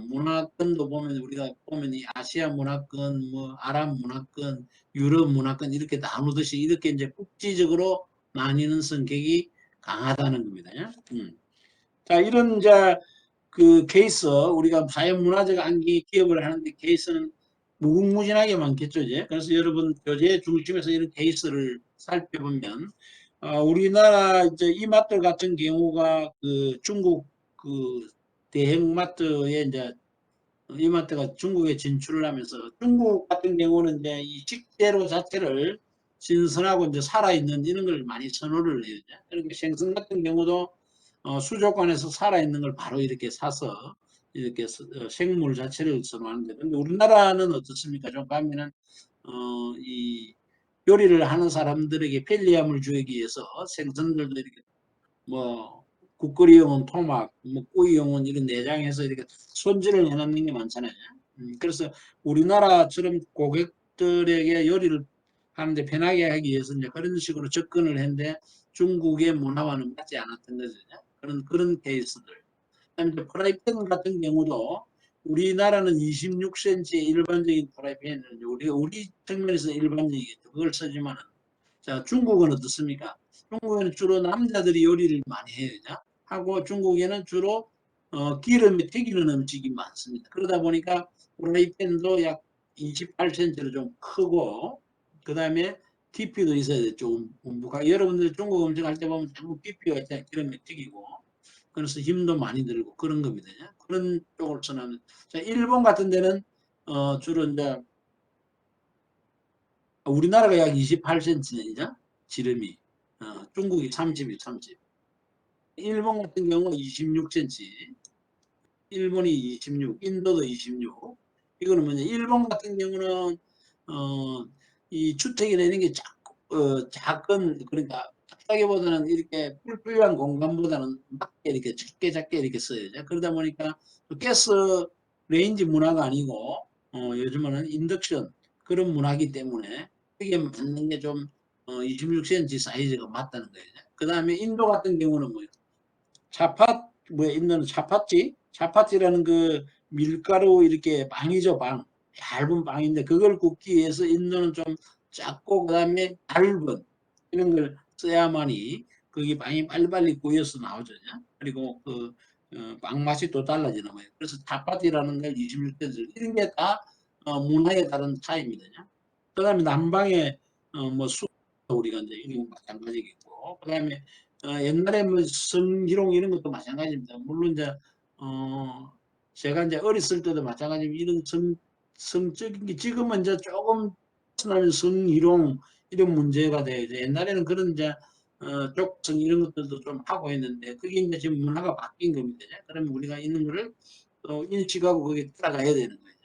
문화권도 보면 우리가 보면 이 아시아 문화권, 뭐 아랍 문화권, 유럽 문화권 이렇게 나누듯이 이렇게 이제 국지적으로 나뉘는 성격이 강하다는 겁니다. 자, 이런 이제 그 케이스 우리가 자연문화적 안기 기업을 하는데 케이스는 무궁무진하게 많겠죠. 이제. 그래서 여러분 교재 중심에서 이런 케이스를 살펴보면 우리나라 이제 이마트 같은 경우가 그 중국 그 대형마트에 이제 이마트가 중국에 진출을 하면서 중국 같은 경우는 이제 이 식재료 자체를 신선하고 이제 살아있는 이런 걸 많이 선호를 해요. 그러니까 생선 같은 경우도 수족관에서 살아있는 걸 바로 이렇게 사서 이렇게 생물 자체를 선호하는데 근데 우리나라는 어떻습니까? 좀 가면은 이 요리를 하는 사람들에게 편리함을 주기 위해서 생선들도 이렇게 뭐 국거리용은 토막, 뭐 꾸이용은 이런 내장해서 이렇게 손질을 해놓는 게 많잖아요. 그래서 우리나라처럼 고객들에게 요리를 하는데 편하게 하기 위해서 이제 그런 식으로 접근을 했는데 중국의 문화와는 맞지 않았던 거죠. 그런 케이스들. 그다음에 프라이팬 같은 경우도 우리나라는 26cm의 일반적인 프라이팬을 우리 측면에서 일반적이겠죠. 그걸 쓰지만 자, 중국은 어떻습니까? 중국에는 주로 남자들이 요리를 많이 해요. 하고 중국에는 주로 기름에 튀기는 음식이 많습니다. 그러다 보니까 프라이팬도 약 28cm로 좀 크고 그 다음에 깊이도 있어야 돼. 좀 묵묵하게. 여러분들 중국 음식 할 때 보면 자꾸 깊이가 있잖아요. 기름에 튀기고. 그래서 힘도 많이 들고 그런 겁니다. 그런 쪽을 선호하는. 자, 일본 같은 데는 주로 이제 우리나라가 약 28cm죠. 지름이. 중국이 30이 30. 일본 같은 경우 26cm. 일본이 26, 인도도 26. 이거는 뭐냐? 일본 같은 경우는 이 주택이 내는 게 작은 그러니까 작다기보다는 이렇게 뿔뿔한 공간보다는 작게 이렇게 작게 이렇게 써요. 그러다 보니까 가스 레인지 문화가 아니고 요즘은 인덕션 그런 문화기 때문에 그게 맞는 게 좀 26cm 사이즈가 맞다는 거예요. 그 다음에 인도 같은 경우는 뭐예요? 차팥 뭐 인도는 차팥지 차팥지라는 그 밀가루 이렇게 빵이죠 빵 얇은 빵인데 그걸 굽기 위해서 인도는 좀 작고 그다음에 얇은 이런 걸 써야만이 그게 빵이 빨리빨리 구워서 나오죠. 그리고 그 빵 맛이 또 달라지는 거예요. 그래서 차팥이라는 걸 26cm 이런 게 다 문화에 따른 차이입니다. 그다음에 남방에 뭐 수 우리가 이제 이런 거 마찬가지겠고 그다음에 옛날에 뭐 성희롱 이런 것도 마찬가지입니다. 물론 이제 제가 이제 어렸을 때도 마찬가지로 이런 성적인 게 지금은 이제 조금 나면 성희롱 이런 문제가 돼요. 옛날에는 그런 이제 족성 이런 것들도 좀 하고 있는데 그게 이제 지금 문화가 바뀐 겁니다. 그러면 우리가 있는 거를 또 인식하고 거기에 따라가야 되는 거예요.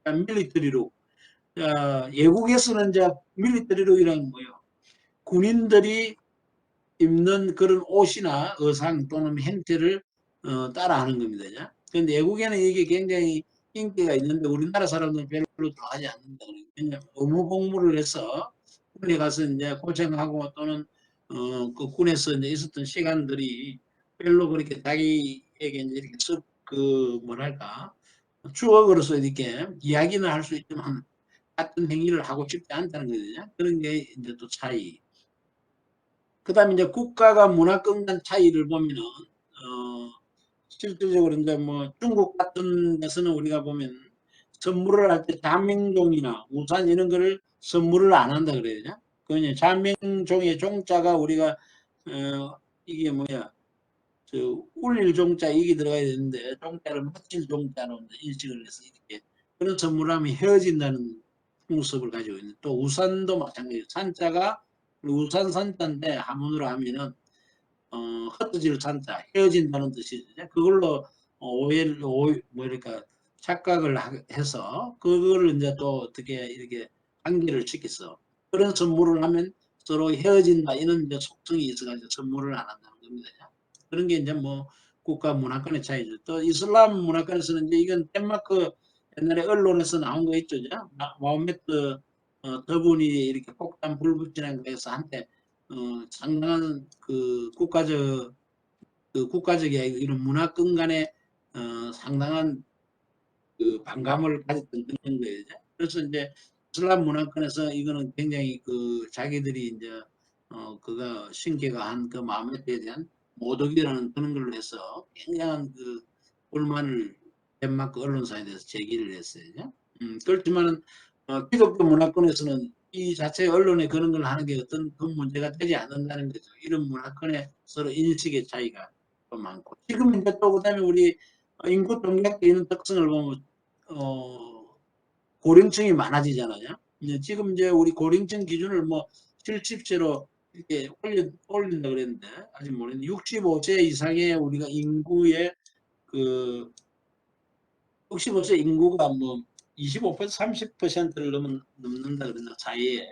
그러니까 밀리터리룩. 예국에서는 이제 밀리터리룩이라는 뭐예요? 군인들이 입는 그런 옷이나 의상 또는 행태를 따라하는 겁니다. 그런데 외국에는 이게 굉장히 인기가 있는데 우리나라 사람들은 별로 좋아하지 않는다. 왜냐하면 의무 복무를 해서 군에 가서 이제 고생하고 또는 그 군에서 이제 있었던 시간들이 별로 그렇게 자기에게 이제 이렇게 그 뭐랄까 추억으로서 이렇게 이야기는 할 수 있지만 같은 행위를 하고 싶지 않다는 거죠. 그런 게 이제 또 차이. 그 다음에 이제 국가가 문화권 간 차이를 보면은, 실질적으로 이제 뭐 중국 같은 데서는 우리가 보면 선물을 할 때 자명종이나 우산 이런 거를 선물을 안 한다 그래야 되냐? 그냥 자명종의 종자가 우리가, 이게 뭐야, 울릴 종자 이게 들어가야 되는데, 종자를 맞힐 종자로 인식을 해서 이렇게 그런 선물을 하면 헤어진다는 풍습을 가지고 있는. 또 우산도 마찬가지예요. 산자가 우산 산자인데 한문으로 하면은 흩어질 산자 헤어진다는 뜻이죠. 그걸로 오해를 뭐랄까 착각을 해서 그거를 이제 또 어떻게 이렇게 관계를 시켰어. 그런 선물을 하면 서로 헤어진다 이런 이제 속성이 있어가지고 선물을 안 한다는 겁니다. 그런 게 이제 뭐 국가 문화권의 차이죠. 또 이슬람 문화권에서는 이제 이건 덴마크 옛날에 언론에서 나온 거 있죠. 마호메트 저분이 이렇게 폭탄 불 붙이는 거에서 한때 상당한 그 국가적인 이런 문화권 간의 상당한 그 반감을 가졌던 그런 거예요. 그래서 이제 이슬람 문화권에서 이거는 굉장히 그 자기들이 이제 그가 신께가 한 그 마음에 대한 모독이라는 그런 걸로 해서 굉장한 그 불만을 덴마크 언론사에 대해서 제기를 했어요. 그렇지만은 기독교 문화권에서는 이 자체 언론에 그런 걸 하는 게 어떤 그 문제가 되지 않는다는 거죠. 이런 문화권의 서로 인식의 차이가 좀 많고 지금 이제 또 그다음에 우리 인구 동작대 이런 특성을 보면 고령층이 많아지잖아요. 지금 이제 우리 고령층 기준을 뭐 70세로 이렇게 올린다 그랬는데 아직 모르겠는데 65세 이상의 우리가 인구의 그 65세 인구가 뭐 25% 30%를 넘는다 그러나 사이에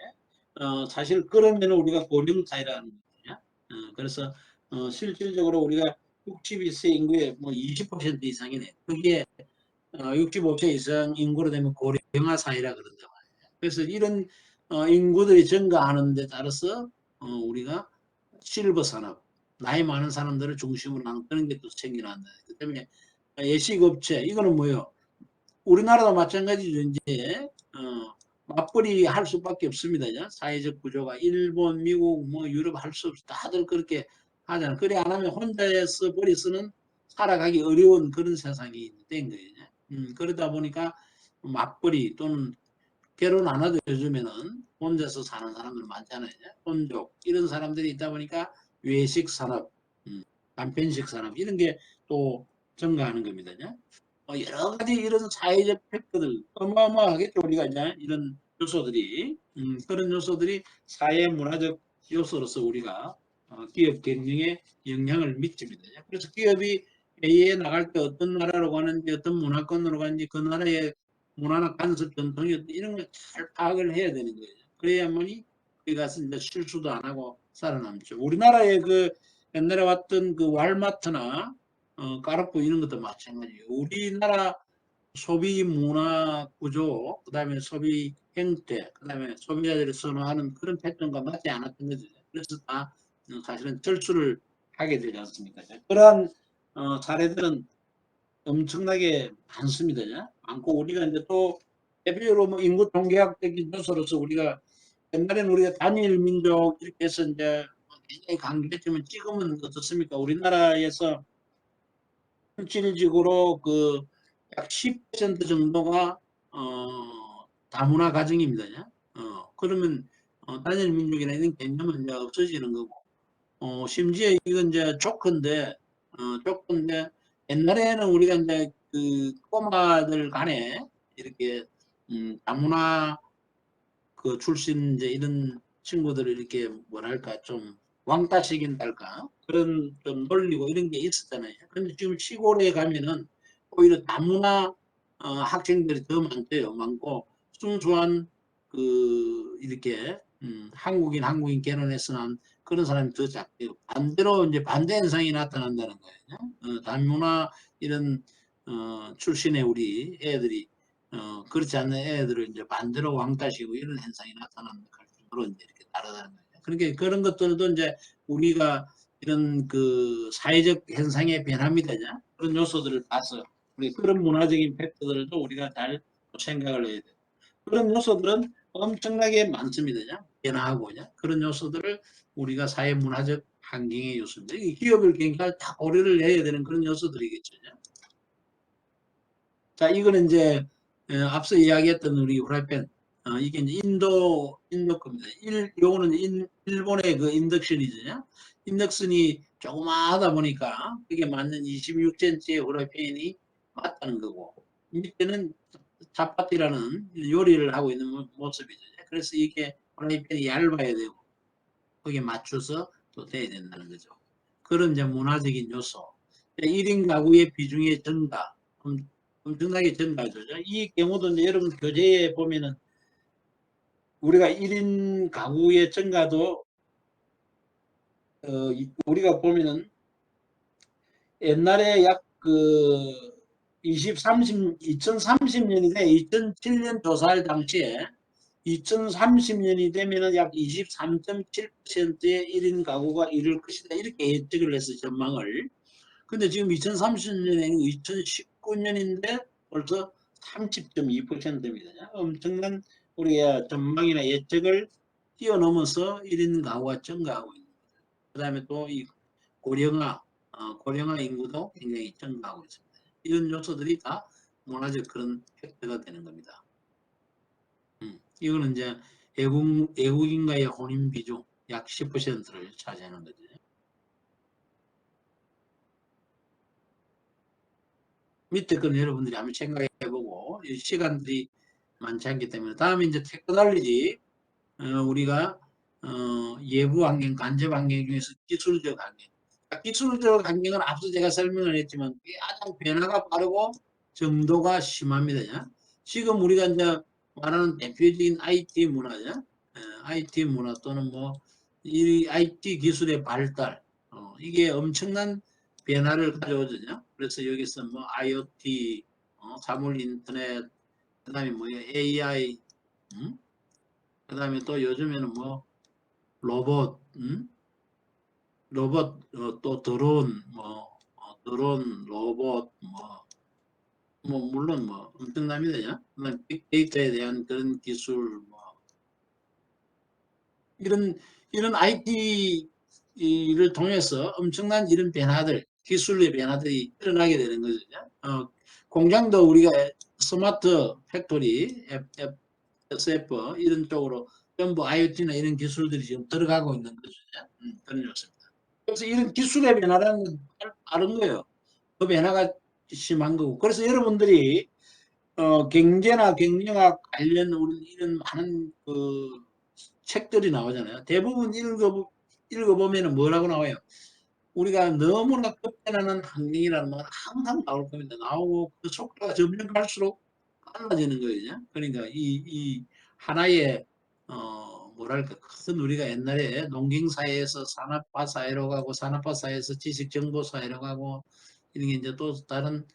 사실 그러면 우리가 고령 사회라는 거거든요. 그래서 실질적으로 우리가 62세 인구의 뭐 20% 이상이네. 그게 65세 이상 인구로 되면 고령화 사회라 그런단 말이에요. 그래서 이런 인구들이 증가하는 데 따라서 우리가 실버 산업, 나이 많은 사람들을 중심으로 하는 그런 게 또 생겨난다. 그 때문에 예식업체, 이거는 뭐예요? 우리나라도 마찬가지죠. 이제 맞벌이 할 수밖에 없습니다. 사회적 구조가 일본, 미국, 뭐 유럽 할 수 없이 다들 그렇게 하잖아. 그래 안 하면 혼자서 버리서는 살아가기 어려운 그런 세상이 된 거예요. 그러다 보니까 맞벌이 또는 결혼 안 해도 요즘에는 혼자서 사는 사람들 많잖아요. 혼족 이런 사람들이 있다 보니까 외식 산업, 간편식 산업 이런 게 또 증가하는 겁니다. 여러 가지 이런 사회적 팩터들 어마어마하겠죠. 우리가 이제 이런 요소들이 그런 요소들이 사회 문화적 요소로서 우리가 기업 경영에 영향을 미칩니다. 그래서 기업이 해외에 나갈 때 어떤 나라로 가는지 어떤 문화권으로 가는지 그 나라의 문화나 간섭 전통이 이런 걸 잘 파악을 해야 되는 거예요. 그래야만이 거기 가서 이제 실수도 안 하고 살아남죠. 우리나라의 그 옛날에 왔던 그 walmart나 까르푸 이런 것도 마찬가지예요. 우리나라 소비 문화 구조, 그 다음에 소비 행태, 그 다음에 소비자들이 선호하는 그런 패턴과 맞지 않았던 거죠. 그래서 다 사실은 절수를 하게 되지 않습니까? 그러한 사례들은 엄청나게 많습니다. 많고 우리가 이제 또 대표적으로 뭐 인구 통계학적인 요소로서 우리가 옛날에는 우리가 단일 민족 이렇게 해서 이제 굉장히 강조했지만 지금은 어떻습니까? 우리나라에서 실질적으로 그 약 10% 정도가 다문화 가정입니다. 그러면 단일 민족이나 이런 개념은 이제 없어지는 거고 심지어 이건 이제 조건데 옛날에는 우리가 이제 그 꼬마들 간에 이렇게 다문화 그 출신 이제 이런 친구들을 이렇게 뭐랄까 좀 왕따식인달까 그런 좀 놀리고 이런 게 있었잖아요. 근데 지금 시골에 가면은 오히려 다문화 학생들이 더 많고 순수한 이렇게 한국인 결혼해서 난 그런 사람이 더 작대요. 반대로 이제 반대 현상이 나타난다는 거예요. 다문화 이런 출신의 우리 애들이 그렇지 않는 애들을 이제 반대로 왕따시고 이런 현상이 나타나는 걸로 이제 이렇게 다르다는 거예요. 그러니까 그런 것들도 이제 우리가 이런 사회적 현상의 변화입니 되냐 그런 요소들을 봐서 우리 그런 문화적인 팩터들도 우리가 잘 생각을 해야 돼요. 그런 요소들은 엄청나게 많습니다. 변화하고 그런 요소들을 우리가 사회 문화적 환경의 요소입니다. 기업을 경영할 다 고려를 해야 되는 그런 요소들이겠죠. 자, 이거는 이제 앞서 이야기했던 우리 후라이팬 이게 이제 인도 겁니다. 요거는 일본의 그 인덕션이죠. 인덕션이 조그마하다 보니까 그게 맞는 26cm의 후라이팬이 맞다는 거고 밑에는 차파티라는 요리를 하고 있는 모습이죠. 그래서 이게 후라이팬이 얇아야 되고 거기에 맞춰서 또 돼야 된다는 거죠. 그런 이제 문화적인 요소. 1인 가구의 비중의 증가. 엄청나게 증가하죠. 이 경우도 이제 여러분 교재에 보면은 우리가 1인 가구의 증가도 우리가 보면은 옛날에 약 2030년인데 2007년 조사할 당시에 2030년이 되면은 약 23.7%의 1인 가구가 이룰 것이다. 이렇게 예측을 해서 전망을. 근데 지금 2030년에는 2019년인데 벌써 30.2%입니다. 엄청난 우리가 전망이나 예측을 뛰어넘어서 1인 가구가 증가하고 있는 거죠. 그 다음에 또 이 고령화 인구도 굉장히 증가하고 있습니다. 이런 요소들이 다 문화적 그런 팩트가 되는 겁니다. 이거는 이제 외국인과의 혼인 비중 약 10%를 차지하는 거죠. 밑에 건 여러분들이 한번 생각해보고 시간들이 많지 않기 때문에 다음에 이제 테크놀로지 우리가 예부 환경, 간접 환경 중에서 기술적 환경. 기술적 환경은 앞서 제가 설명을 했지만 가장 변화가 빠르고 정도가 심합니다. 지금 우리가 이제 말하는 대표적인 IT 문화죠. IT 문화 또는 이 IT 기술의 발달 이게 엄청난 변화를 가져오죠. 그래서 여기서 IoT, 사물 인터넷, 그다음에 AI, 그다음에 또 요즘에는 로봇, 로봇 또 드론, 드론, 로봇, 물론 엄청납니다. 빅데이터에 대한 그런 기술, 이런 IT를 통해서 엄청난 이런 변화들, 기술의 변화들이 일어나게 되는 거죠. 공장도 우리가 스마트 팩토리, SF 이런 쪽으로 전부 IoT나 이런 기술들이 지금 들어가고 있는 거죠. 그런 요소입니다. 그래서 이런 기술의 변화라는 건 빠른 거예요. 그 변화가 심한 거고. 그래서 여러분들이 경제나 경영학 관련 이런 많은 책들이 나오잖아요. 대부분 읽어보면 뭐라고 나와요? 우리가 너무나 급변하는 환경이라는 말 항상 나올 겁니다. 나오고 그 속도가 점점 갈수록 빨라지는 거예요. 그러니까 이 하나의 뭐랄까 큰 우리가 옛날에 농경사회에서 산업화 사회로 가고 산업화 사회에서 지식정보사회로 가고 이런 게 이제 또 다른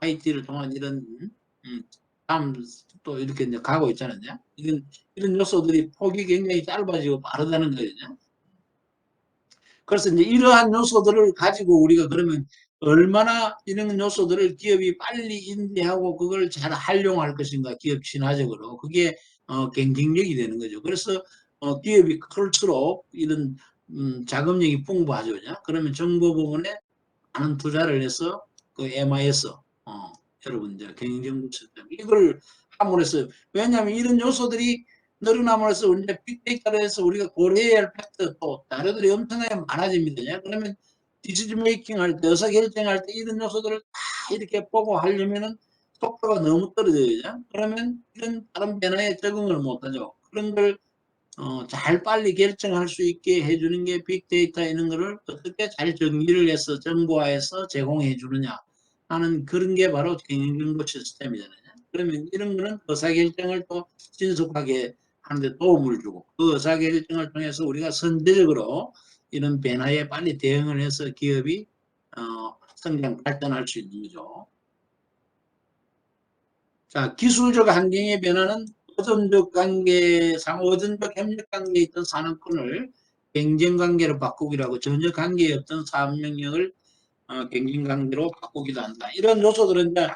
IT를 통한 이런 다음 또 이렇게 이제 가고 있잖아요. 이런 요소들이 폭이 굉장히 짧아지고 빠르다는 거예요. 그래서 이제 이러한 요소들을 가지고 우리가 그러면 얼마나 이런 요소들을 기업이 빨리 인지하고 그걸 잘 활용할 것인가 기업 신화적으로 그게 경쟁력이 되는 거죠. 그래서 기업이 클수록 이런 자금력이 풍부하죠. 그러면 정보부문에 많은 투자를 해서 그 MIS 여러분 이제 경영정보 시스템 이걸 함으로써 왜냐하면 이런 요소들이 늘어남으로써 이제 빅데이터를 해서 우리가 고려해야 할 팩트 또 자료들이 엄청나게 많아집니다. 그러면 디시전 메이킹 할 때, 의사결정할 때 이런 요소들을 다 이렇게 보고 하려면은 속도가 너무 떨어져요. 그러면 이런 다른 변화에 적응을 못하죠. 그런 걸 잘 빨리 결정할 수 있게 해주는 게 빅데이터 이런 거를 어떻게 잘 정리를 해서 정보화해서 제공해 주느냐 하는 그런 게 바로 경영정보 시스템이잖아요. 그러면 이런 거는 의사결정을 또 신속하게 하는데 도움을 주고 그 의사결정을 통해서 우리가 선제적으로 이런 변화에 빨리 대응을 해서 기업이 성장 발전할 수 있는 거죠. 자, 기술적 환경의 변화는 의존적 관계, 상호의존적 협력 관계에 있던 산업군을 경쟁 관계로 바꾸기라고 전혀 관계에 없던 사업 영역을 경쟁 관계로 바꾸기도 한다. 이런 요소들은 이제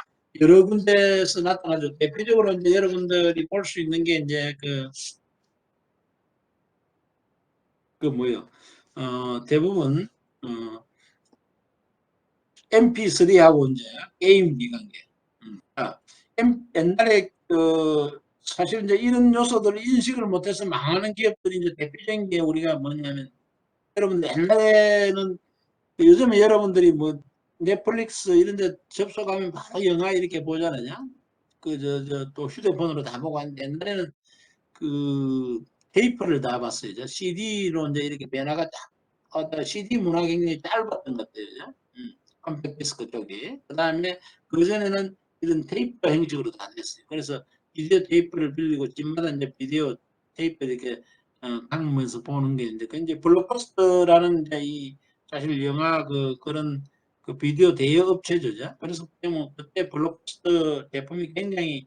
여러 군데에서 나타나죠. 대표적으로 이제 여러분들이 볼 수 있는 게 이제 그 뭐요? 대부분 MP3하고 이제 게임기 관계. 자, 옛날에 사실 이제 이런 요소들을 인식을 못해서 망하는 기업들이 이제 대표적인 게 우리가 뭐냐면 여러분들 옛날에는 요즘에 여러분들이 뭐 넷플릭스 이런 데 접속하면 바로 영화 이렇게 보잖아요. 또 휴대폰으로 다 보고 하는데 옛날에는 그 테이프를 다 봤어요. CD로 이제 이렇게 변화가 CD 문화 굉장히 짧았던 것 같아요. 컴팩트 디스크 쪽이. 그 다음에 그전에는 이런 테이프 형식으로 다 됐어요. 그래서 비디오 테이프를 빌리고 집마다 이제 비디오 테이프 이렇게 담으면서 보는 게 있는데 그 이제 블록버스터라는 이제 이 사실 영화 그런 그 비디오 대여 업체죠. 그래서 뭐 그때 블록버스터 제품이 굉장히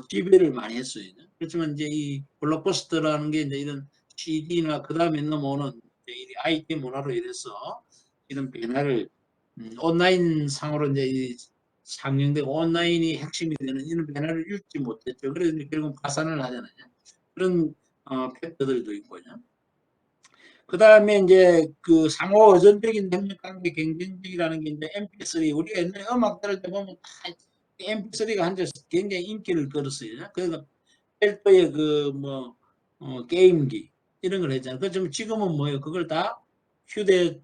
지배를 많이 했어요. 그렇지만 이제 이 블록버스터라는 게 이제 이런 CD나 그 다음에 넘어오는 IT 문화로 인해서 이런 변화를 온라인 상으로 이제 상영되고 온라인이 핵심이 되는 이런 변화를 읽지 못했죠. 그래서 결국 파산을 하잖아요. 그런 팩터들도 있고요. 그 다음에 이제 그 상호 의존적인 협력 관계 경쟁적이라는 게 이제 MP3 우리가 옛날에 음악 들을 때 보면 다 MP3가 한때서 굉장히 인기를 끌었어요. 그래서 별도의 게임기 이런 걸 했잖아요. 그렇지만 지금은 뭐예요? 그걸 다 휴대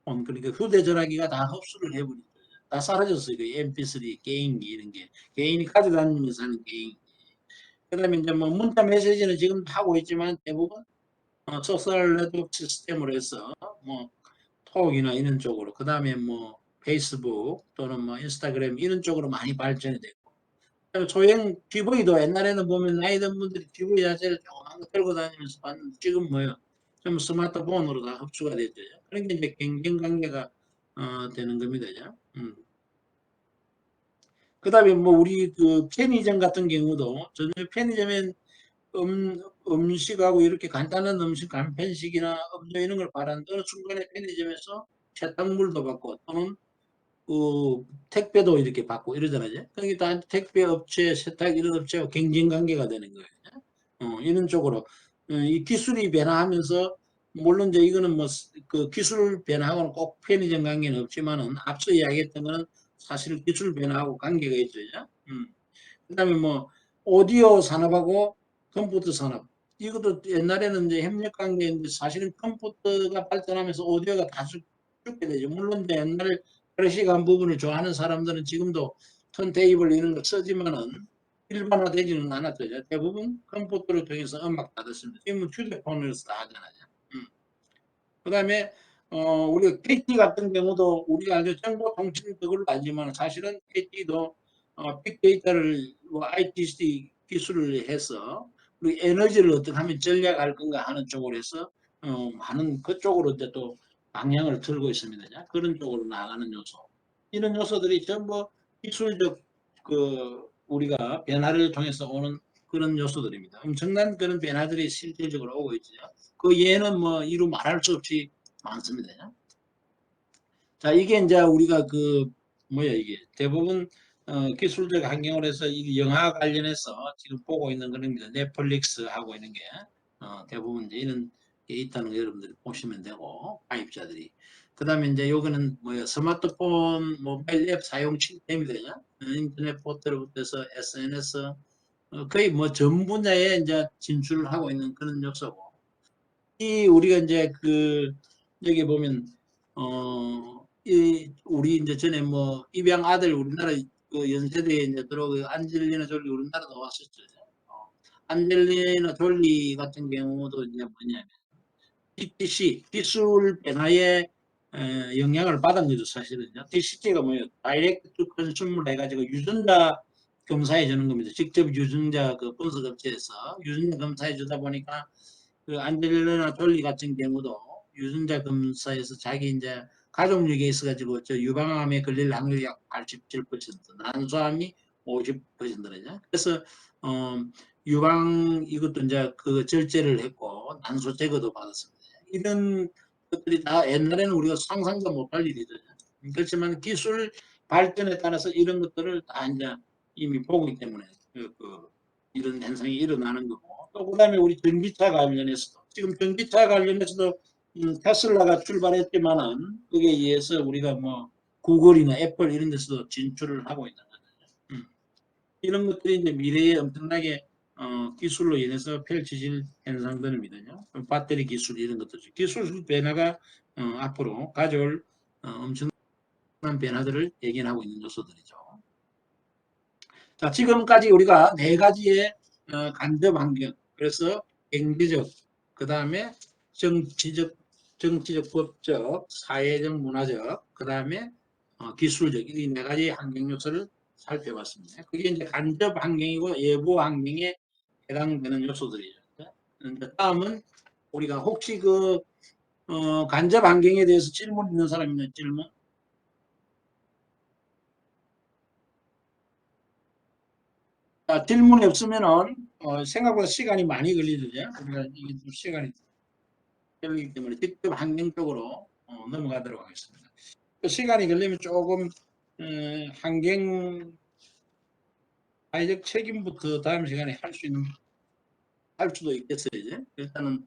그러니까 휴대전화기가 다 흡수를 해버리죠. 다 사라졌어요. 그 MP3 게임기 이런 게 개인이 가져다니면서 하는 게임기. 그다음에 이제 뭐 문자 메시지는 지금 하고 있지만 대부분 소셜 네트워크 시스템으로 해서 뭐 톡이나 이런 쪽으로 그다음에 뭐 페이스북 또는 뭐 인스타그램 이런 쪽으로 많이 발전이 됐고 소형 TV도 옛날에는 보면 나이 든 분들이 TV 자체를 조그만 거 들고 다니면서 봤는데 지금 뭐요? 좀 스마트폰으로 다 흡수가 됐죠. 그런 게 이제 경쟁 관계가 되는 겁니다. 그다음에 뭐 우리 그 편의점 같은 경우도 전에 편의점엔 음식하고 이렇게 간단한 음식, 간편식이나 음료 이런 걸 바라는데 어느 순간에 편의점에서 세탁물도 받고 또는 그 택배도 이렇게 받고 이러잖아요. 그러니까 택배 업체, 세탁 이런 업체와 경쟁 관계가 되는 거예요. 이런 쪽으로 이 기술이 변화하면서 물론 이제 이거는 뭐 그 기술 변화하고는 꼭 편의점 관계는 없지만은 앞서 이야기했던 거는 사실 기술 변화하고 관계가 있죠. 그다음에 뭐 오디오 산업하고 컴퓨터 산업 이것도 옛날에는 이제 협력 관계인데 사실은 컴퓨터가 발전하면서 오디오가 다 죽게 되죠. 물론 이제 옛날에 클래식한 부분을 좋아하는 사람들은 지금도 턴테이블 이런 거 쓰지만은 일반화되지는 않았죠. 대부분 컴퓨터를 통해서 음악 다 듣습니다. 지금은 휴대폰으로서 다 하잖아요. 그다음에 우리가 KT 같은 경우도 우리가 아주 정보통신 그걸로 알지만 사실은 KT도 빅데이터를 ITC 기술을 해서 우리 에너지를 어떻게 하면 전략할 건가 하는 쪽으로 해서 많은 그쪽으로 이제 또 방향을 들고 있습니다. 그런 쪽으로 나가는 요소. 이런 요소들이 전부 기술적 우리가 변화를 통해서 오는 그런 요소들입니다. 엄청난 그런 변화들이 실질적으로 오고 있죠. 그 예는 뭐 이루 말할 수 없이 많습니다. 자, 이게 이제 우리가 뭐야 이게 대부분 기술적 환경으로 해서 이 영화 관련해서 지금 보고 있는 그런 게 넷플릭스 하고 있는 게 대부분 이제 이런 게 있다는 거 여러분들이 보시면 되고 가입자들이 그다음에 이제 요거는 뭐야 스마트폰 모바일 앱 사용 시스템이거든요. 인터넷 포털부터 해서 SNS 거의 뭐 전 분야에 이제 진출을 하고 있는 그런 요소고 이 우리가 이제 여기 보면 이 우리 이제 전에 뭐 입양 아들 우리나라 그 연세대에 이제 들어오고 안젤리나 졸리 우리나라도 왔었죠. 안젤리나 졸리 같은 경우도 이제 뭐냐면 DTC 기술 변화에 영향을 받은 거죠. 사실은요. DCT가 뭐예요? 다이렉트 투 컨슈머를 해가지고 유전자 검사해 주는 겁니다. 직접 유전자 그 분석 업체에서 유전자 검사해 주다 보니까 그 안젤리나 졸리 같은 경우도 유전자 검사에서 자기 이제 가족력에 있어가지고 저 유방암에 걸릴 확률이 약 87%, 난소암이 50%죠. 그래서 유방 이것도 이제 그 절제를 했고 난소 제거도 받았습니다. 이런 것들이 다 옛날에는 우리가 상상도 못할 일이죠. 그렇지만 기술 발전에 따라서 이런 것들을 다 이제 이미 보기 때문에 이런 현상이 일어나는 거고, 또 그다음에 우리 전기차 관련해서도 지금 전기차 관련해서도 테슬라가 출발했지만은 그게 의해서 우리가 뭐 구글이나 애플 이런 데서도 진출을 하고 있는 거죠. 이런 것들이 이제 미래에 엄청나게 기술로 인해서 펼쳐질 현상들입니다. 배터리 기술 이런 것들, 기술 변화가 앞으로 가져올 엄청난 변화들을 예견하고 있는 요소들이죠. 자, 지금까지 우리가 네 가지의 간접 환경, 그래서 경제적, 그 다음에 정치적, 법적, 사회적, 문화적, 그 다음에 기술적, 이 네 가지 환경 요소를 살펴봤습니다. 그게 이제 간접 환경이고 외부 환경에 해당되는 요소들이죠. 다음은 우리가 혹시 그 간접 환경에 대해서 질문 있는 사람 있나요? 질문? 자, 질문이 없으면은 생각보다 시간이 많이 걸리죠. 그러니까 이게 좀 시간이 걸리기 때문에 직접 환경적으로 넘어가도록 하겠습니다. 시간이 걸리면 조금 환경 사회적 책임부터 다음 시간에 할 수도 있겠어요. 이제. 일단은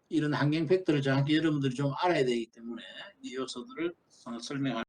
이런 환경 팩터를 정확히 여러분들이 좀 알아야 되기 때문에 이 요소들을 설명하는